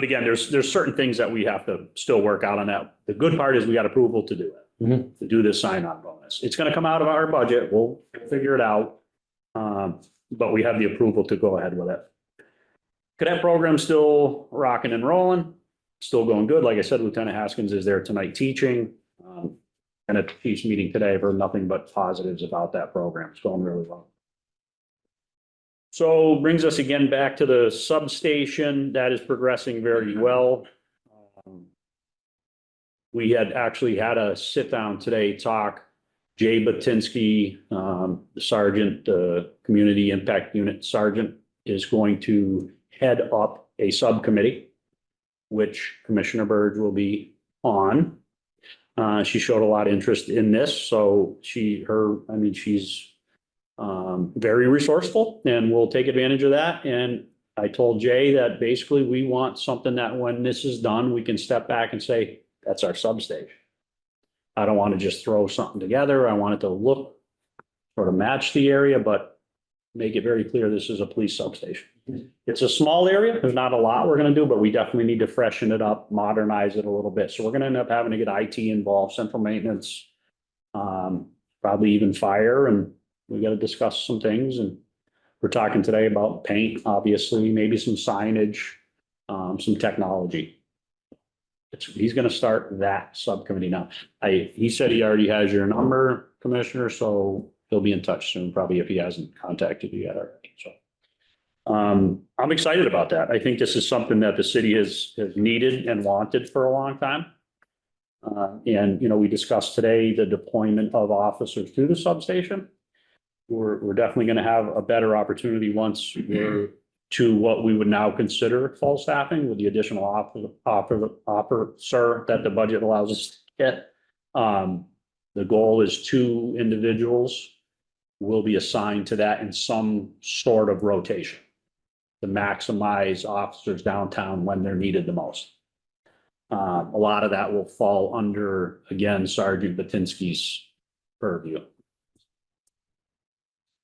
again, there's certain things that we have to still work out on that. The good part is we got approval to do it, to do this sign-on bonus. It's gonna come out of our budget. We'll figure it out. But we have the approval to go ahead with it. Cadet program still rocking and rolling, still going good. Like I said, Lieutenant Haskins is there tonight teaching. And at the Chiefs meeting today, I've heard nothing but positives about that program. It's going really well. So brings us again back to the substation. That is progressing very well. We had actually had a sit down today, talk. Jay Batinsky, the sergeant, the community impact unit sergeant, is going to head up a subcommittee, which Commissioner Burge will be on. She showed a lot of interest in this, so she's very resourceful, and we'll take advantage of that. And I told Jay that basically we want something that when this is done, we can step back and say, that's our substation. I don't want to just throw something together. I want it to look, sort of match the area, but make it very clear this is a police substation. It's a small area. There's not a lot we're going to do, but we definitely need to freshen it up, modernize it a little bit. So we're going to end up having to get IT involved, central maintenance, probably even fire, and we got to discuss some things. And we're talking today about paint, obviously, maybe some signage, some technology. He's going to start that subcommittee now. He said he already has your number, Commissioner, so he'll be in touch soon, probably if he hasn't contacted you yet already. So I'm excited about that. I think this is something that the city has needed and wanted for a long time. And, we discussed today the deployment of officers to the substation. We're definitely going to have a better opportunity once we're to what we would now consider full staffing with the additional officer that the budget allows us to get. The goal is 2 individuals will be assigned to that in some sort of rotation to maximize officers downtown when they're needed the most. A lot of that will fall under, again, Sergeant Batinsky's purview.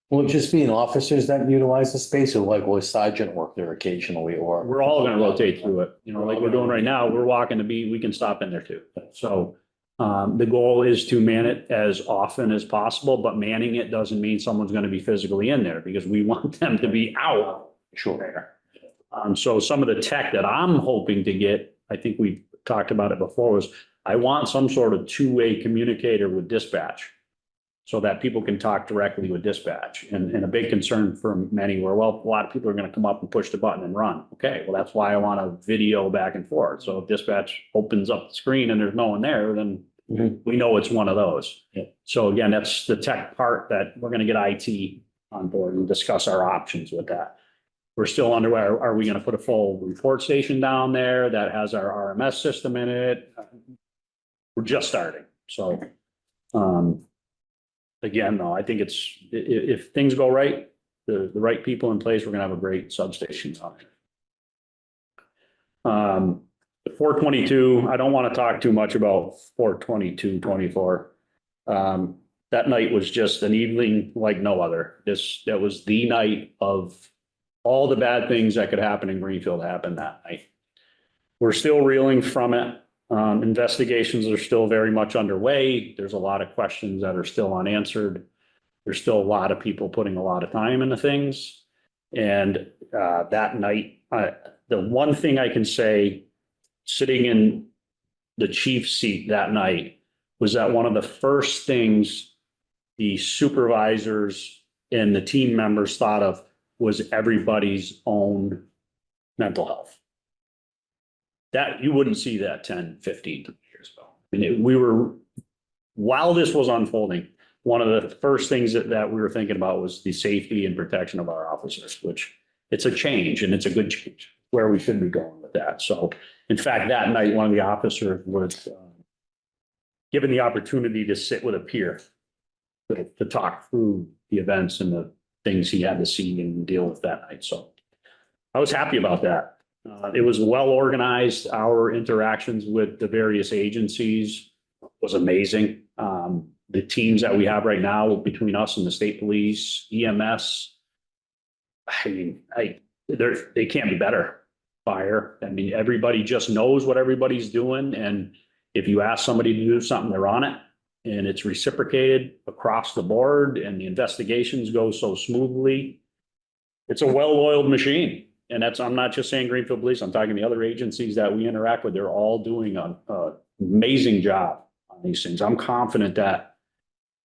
Will it just be officers that utilize the space, or like will a sergeant work there occasionally, or? We're all going to rotate through it, like we're doing right now. We're walking to be, we can stop in there too. So the goal is to man it as often as possible, but manning it doesn't mean someone's going to be physically in there because we want them to be out. Sure. So some of the tech that I'm hoping to get, I think we talked about it before, was I want some sort of 2-way communicator with dispatch so that people can talk directly with dispatch. And a big concern for many were, well, a lot of people are going to come up and push the button and run. Okay, well, that's why I want a video back and forth. So if dispatch opens up the screen and there's no one there, then we know it's one of those. Yeah. So again, that's the tech part that we're going to get IT on board and discuss our options with that. We're still underway. Are we going to put a full report station down there that has our RMS system in it? We're just starting. So, again, though, I think if things go right, the right people in place, we're going to have a great substation on it. 422, I don't want to talk too much about 422-24. That night was just an evening like no other. That was the night of all the bad things that could happen in Greenfield happened that night. We're still reeling from it. Investigations are still very much underway. There's a lot of questions that are still unanswered. There's still a lot of people putting a lot of time into things. And that night, the one thing I can say, sitting in the chief's seat that night, was that one of the first things the supervisors and the team members thought of was everybody's own mental health. That you wouldn't see that 10, 15 years ago. I mean, while this was unfolding, one of the first things that we were thinking about was the safety and protection of our officers, which it's a change and it's a good change where we should be going with that. So in fact, that night, one of the officers was given the opportunity to sit with a peer to talk through the events and the things he had to see and deal with that night. So I was happy about that. It was well organized. Our interactions with the various agencies was amazing. The teams that we have right now between us and the state police, EMS, I mean, they can't be better. Fire. I mean, everybody just knows what everybody's doing. And if you ask somebody to do something, they're on it. And it's reciprocated across the board and the investigations go so smoothly. It's a well-oiled machine. And I'm not just saying Greenfield Police, I'm talking the other agencies that we interact with. They're all doing an amazing job on these things. I'm confident that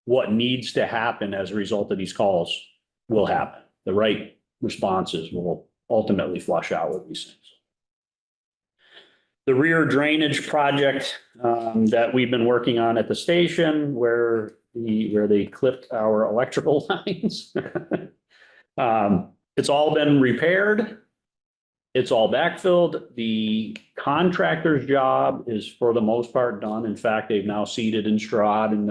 what needs to happen as a result of these calls will happen. The right responses will ultimately flush out with these things. The rear drainage project that we've been working on at the station where they clipped our electrical lines. It's all been repaired. It's all backfilled. The contractor's job is for the most part done. In fact, they've now seeded and strawed and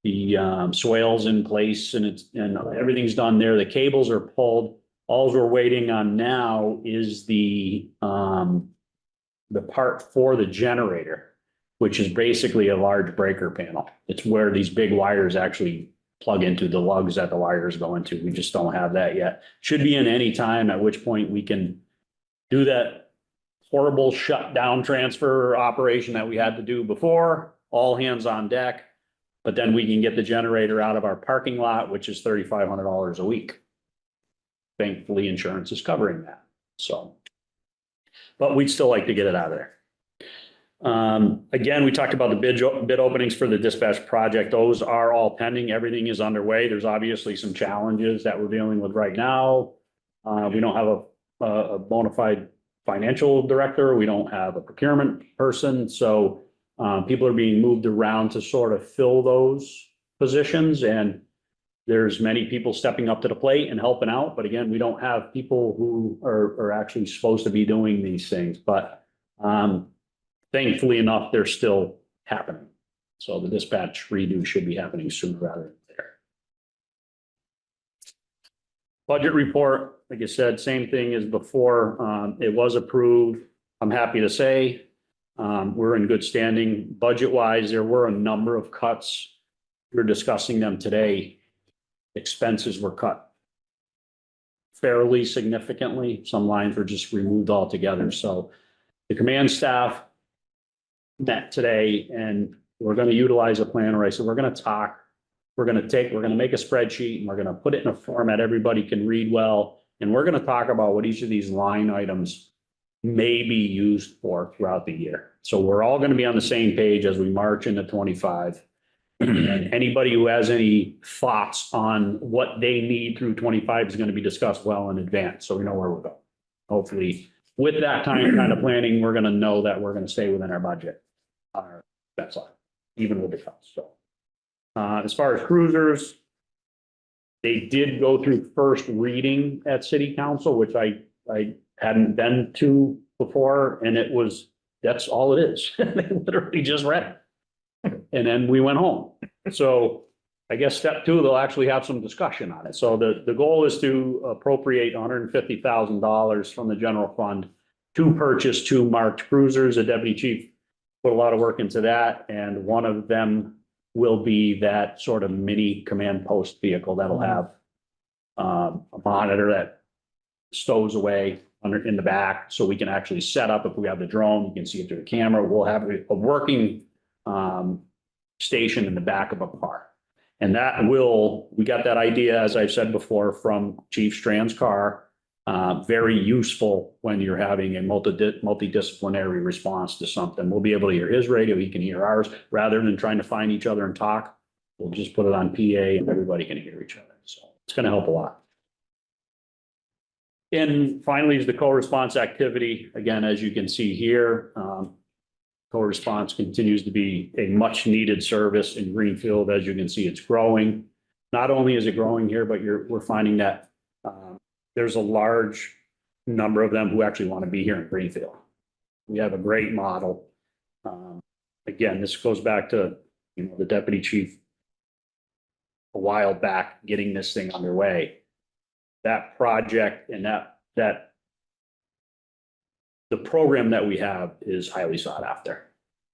the swales in place and everything's done there. The cables are pulled. All we're waiting on now is the part for the generator, which is basically a large breaker panel. It's where these big wires actually plug into the lugs that the wires go into. We just don't have that yet. Should be in any time, at which point we can do that horrible shutdown transfer operation that we had to do before, all hands on deck. But then we can get the generator out of our parking lot, which is $3,500 a week. Thankfully, insurance is covering that. So, but we'd still like to get it out of there. Again, we talked about the bid openings for the dispatch project. Those are all pending. Everything is underway. There's obviously some challenges that we're dealing with right now. We don't have a bona fide financial director. We don't have a procurement person. So people are being moved around to sort of fill those positions. And there's many people stepping up to the plate and helping out. But again, we don't have people who are actually supposed to be doing these things. But thankfully enough, they're still happening. So the dispatch redo should be happening sooner rather than later. Budget report, like I said, same thing as before. It was approved. I'm happy to say we're in good standing. Budget wise, there were a number of cuts. We're discussing them today. Expenses were cut fairly significantly. Some lines were just removed altogether. So the command staff met today and we're going to utilize a plan, right? So we're going to talk, we're going to make a spreadsheet and we're going to put it in a format everybody can read well. And we're going to talk about what each of these line items may be used for throughout the year. So we're all going to be on the same page as we march into 25. And anybody who has any thoughts on what they need through 25 is going to be discussed well in advance. So we know where we're going. Hopefully with that kind of planning, we're going to know that we're going to stay within our budget. That's all, even with the cuts. So as far as cruisers, they did go through first reading at city council, which I hadn't been to before. And that's all it is. They literally just read it. And then we went home. So I guess step two, they'll actually have some discussion on it. So the goal is to appropriate $150,000 from the general fund to purchase 2 marked cruisers. The deputy chief put a lot of work into that. And one of them will be that sort of mini command post vehicle that'll have a monitor that stows away in the back, so we can actually set up, if we have the drone, you can see it through the camera. We'll have a working station in the back of a car. And we got that idea, as I've said before, from Chief Strand's car. Very useful when you're having a multidisciplinary response to something. We'll be able to hear his radio, he can hear ours, rather than trying to find each other and talk. We'll just put it on PA and everybody can hear each other. So it's going to help a lot. And finally is the co-response activity. Again, as you can see here, co-response continues to be a much needed service in Greenfield. As you can see, it's growing. Not only is it growing here, but we're finding that there's a large number of them who actually want to be here in Greenfield. We have a great model. Again, this goes back to, the deputy chief a while back getting this thing underway. That project and the program that we have is highly sought after.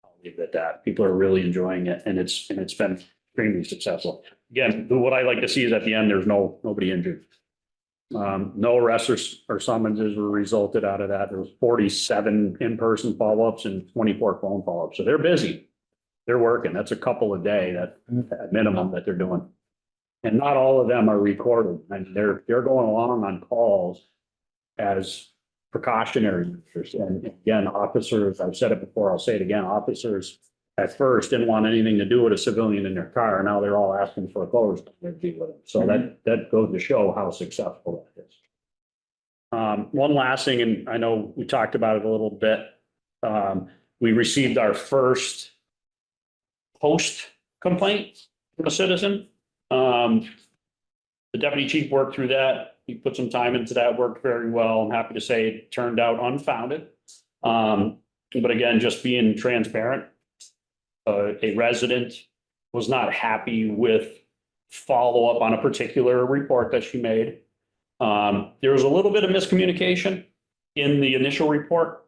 I'll leave it at that. People are really enjoying it, and it's been extremely successful. Again, what I like to see is at the end, there's nobody injured. No arrests or summonses were resulted out of that. There was 47 in-person follow-ups and 24 phone follow-ups. So they're busy. They're working. That's a couple a day, that at minimum that they're doing. And not all of them are recorded. And they're going along on calls as precautionary measures. And again, officers, I've said it before, I'll say it again, officers at first didn't want anything to do with a civilian in their car. Now they're all asking for a co-responder with them. So that goes to show how successful that is. One last thing, and I know we talked about it a little bit. We received our first post complaint from a citizen. The deputy chief worked through that. He put some time into that, worked very well. I'm happy to say it turned out unfounded. But again, just being transparent, a resident was not happy with follow-up on a particular report that she made. There was a little bit of miscommunication in the initial report.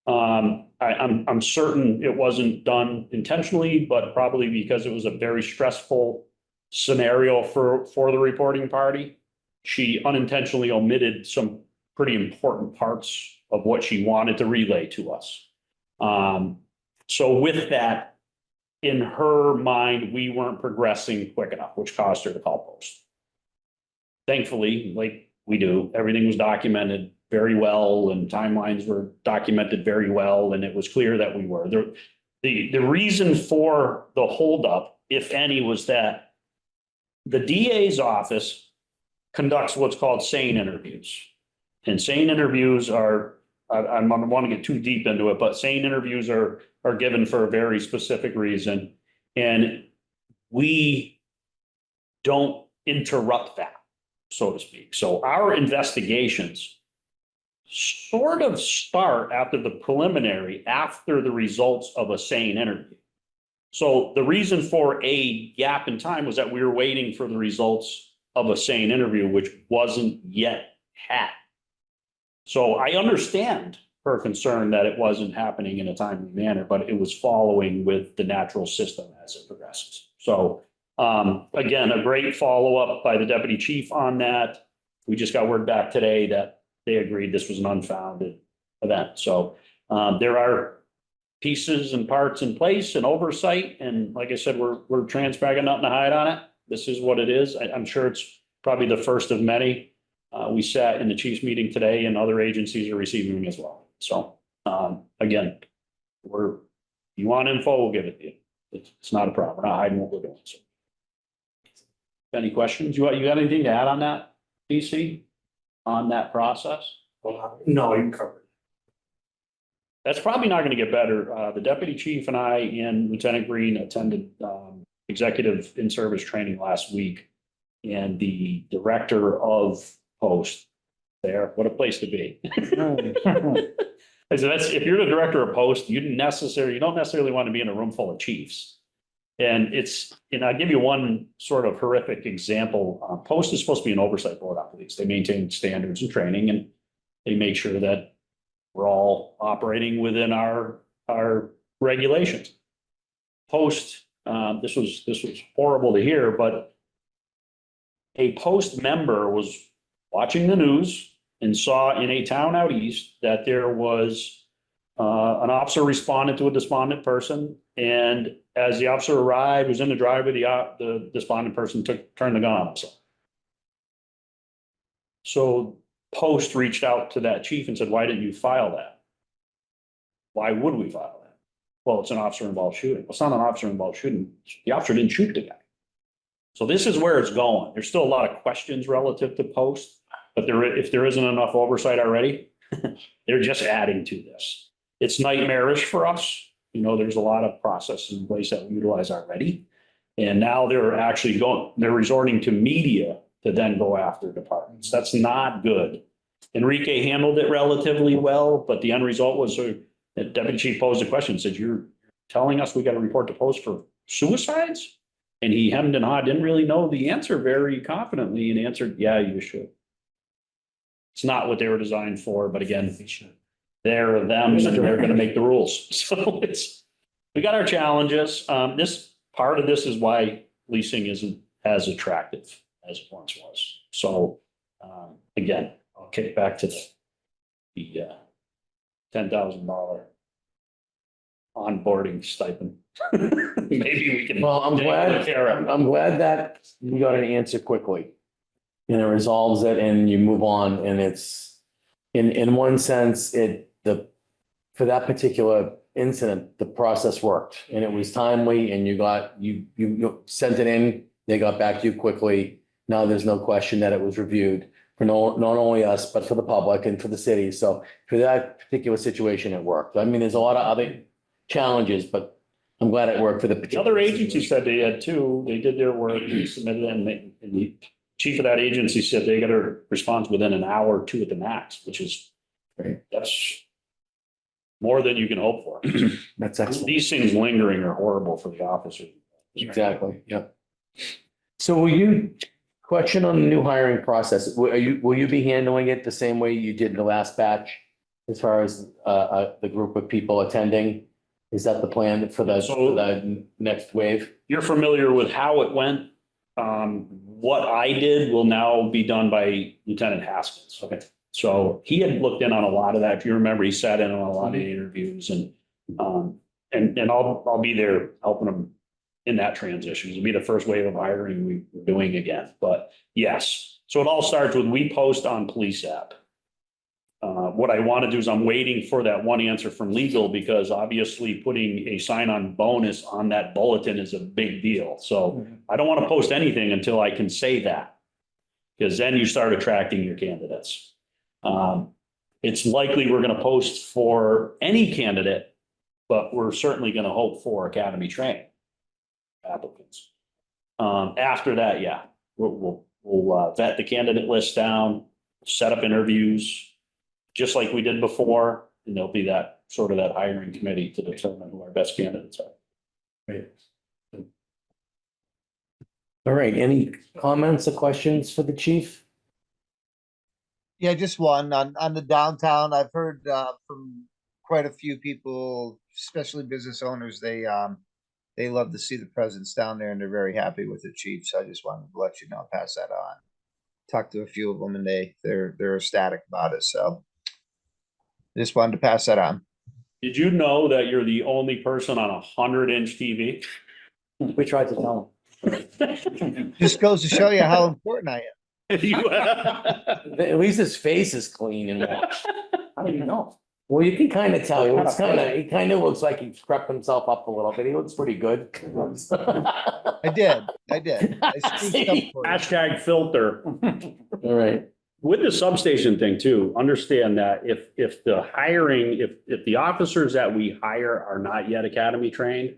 I'm certain it wasn't done intentionally, but probably because it was a very stressful scenario for the reporting party. She unintentionally omitted some pretty important parts of what she wanted to relay to us. So with that, in her mind, we weren't progressing quick enough, which caused her to call post. Thankfully, like we do, everything was documented very well and timelines were documented very well. And it was clear that we were. The reason for the holdup, if any, was that the DA's office conducts what's called SANE interviews. And SANE interviews are, I don't want to get too deep into it, but SANE interviews are given for a very specific reason. And we don't interrupt that, so to speak. So our investigations sort of start after the preliminary, after the results of a SANE interview. So the reason for a gap in time was that we were waiting for the results of a SANE interview, which wasn't yet had. So I understand her concern that it wasn't happening in a timely manner, but it was following with the natural system as it progresses. So again, a great follow-up by the deputy chief on that. We just got word back today that they agreed this was an unfounded event. So there are pieces and parts in place and oversight. And like I said, we're transparent, nothing to hide on it. This is what it is. I'm sure it's probably the first of many. We sat in the chief's meeting today and other agencies are receiving them as well. So again, you want info, we'll give it to you. It's not a problem. We're not hiding what we're doing. So. Any questions? You got anything to add on that, DC, on that process? No, you covered. That's probably not going to get better. The deputy chief and I and Lieutenant Green attended executive in-service training last week. And the director of post there, what a place to be. I said, if you're the director of post, you don't necessarily want to be in a room full of chiefs. And I'll give you one sort of horrific example. Post is supposed to be an oversight board on police. They maintain standards and training, and they make sure that we're all operating within our regulations. Post, this was horrible to hear, but a post member was watching the news and saw in a town out east that there was an officer responded to a despondent person, and as the officer arrived, was in the driveway, the despondent person turned the gun on himself. So Post reached out to that chief and said, why didn't you file that? Why would we file that? Well, it's an officer involved shooting. Well, it's not an officer involved shooting. The officer didn't shoot the guy. So this is where it's going. There's still a lot of questions relative to Post, but if there isn't enough oversight already, they're just adding to this. It's nightmarish for us. You know, there's a lot of processes in place that we utilize already. And now they're resorting to media to then go after departments. That's not good. Enrique handled it relatively well, but the end result was the deputy chief posed a question, said, you're telling us we got to report to Post for suicides? And he hemmed and hawed, didn't really know the answer very confidently, and answered, yeah, you should. It's not what they were designed for, but again, they're them and they're going to make the rules. So we got our challenges. This part of this is why leasing isn't as attractive as it once was. So again, I'll kick back to the $10,000 onboarding stipend. Maybe we can. Well, I'm glad that you got an answer quickly. And it resolves it and you move on, and it's, in one sense, for that particular incident, the process worked and it was timely, and you sent it in, they got back to you quickly. Now there's no question that it was reviewed for not only us, but for the public and for the city. So for that particular situation, it worked. I mean, there's a lot of other challenges, but I'm glad it worked for the. The other agency said they had too. They did their work, they submitted it, and the chief of that agency said they got a response within an hour or two at the max, which is, that's more than you can hope for. That's excellent. These things lingering are horrible for the officer. Exactly, yep. So question on the new hiring process, will you be handling it the same way you did in the last batch? As far as the group of people attending? Is that the plan for the next wave? You're familiar with how it went. What I did will now be done by Lieutenant Haskins. Okay. So he had looked in on a lot of that. If you remember, he sat in on a lot of the interviews, and I'll be there helping him in that transition. It'll be the first wave of hiring we're doing again, but yes. So it all starts with, we post on Police App. What I want to do is I'm waiting for that one answer from legal, because obviously putting a sign-on bonus on that bulletin is a big deal. So I don't want to post anything until I can say that, because then you start attracting your candidates. It's likely we're going to post for any candidate, but we're certainly going to hope for academy training applicants. After that, yeah, we'll vet the candidate list down, set up interviews, just like we did before, and there'll be that hiring committee to determine who our best candidates are. Great. All right, any comments or questions for the chief? Yeah, just one on the downtown. I've heard from quite a few people, especially business owners. They love to see the presence down there, and they're very happy with the chief. So I just wanted to let you know, pass that on. Talked to a few of them, and they're ecstatic about it. So just wanted to pass that on. Did you know that you're the only person on a 100-inch TV? We tried to tell them. Just goes to show you how important I am. At least his face is clean and washed. How do you know? Well, you can kind of tell. He kind of looks like he's prepped himself up a little bit. He looks pretty good. I did. I spruced up for you. Hashtag filter. All right. With the substation thing too, understand that if the hiring, if the officers that we hire are not yet academy trained,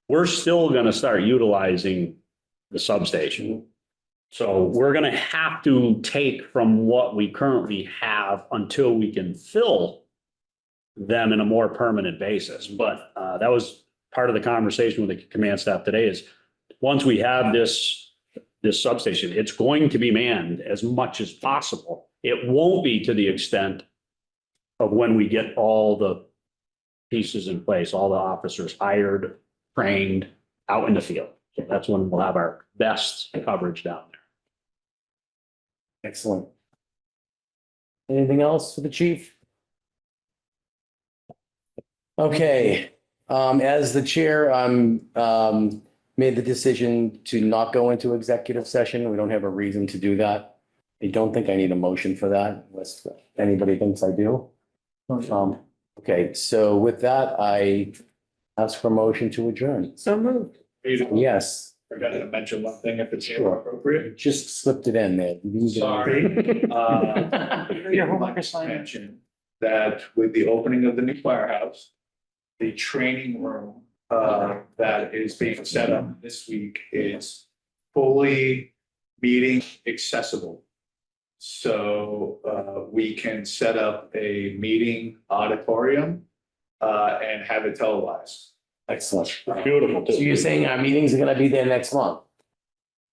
we're still going to start utilizing the substation. So we're going to have to take from what we currently have until we can fill them in a more permanent basis. But that was part of the conversation with the command staff today, is once we have this substation, it's going to be manned as much as possible. It won't be to the extent of when we get all the pieces in place, all the officers hired, trained, out in the field. So that's when we'll have our best coverage down there. Excellent. Anything else for the chief? Okay, as the chair, made the decision to not go into executive session. We don't have a reason to do that. I don't think I need a motion for that unless anybody thinks I do. Okay, so with that, I ask for a motion to adjourn. So moved. Yes, Forgot to mention one thing if it's Sure. appropriate. just slipped it in there. Sorry. Your homework Mention that with the opening of the new firehouse, the training room that is being set up this week is fully meeting accessible. So we can set up a meeting auditorium and have it televised. Excellent. Beautiful. So you're saying our meetings are gonna be there next month?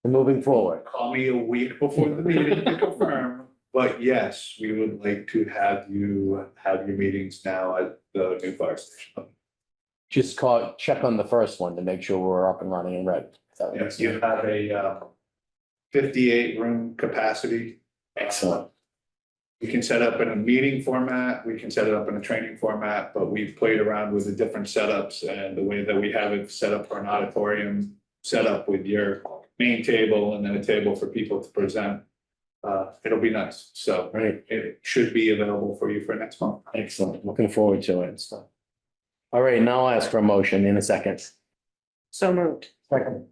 And moving forward? Call me a week before the meeting to confirm, but yes, we would like to have you have your meetings now at the new fire station. Just check on the first one to make sure we're up and running and ready. Yes, you have a 58 room capacity. Excellent. We can set up in a meeting format, we can set it up in a training format, but we've played around with the different setups and the way that we have it set up for an auditorium. Set up with your main table and then a table for people to present. It'll be nice, so Great. it should be available for you for next month. Excellent. Looking forward to it. So. All right, now I'll ask for a motion in a second. So moved. Second.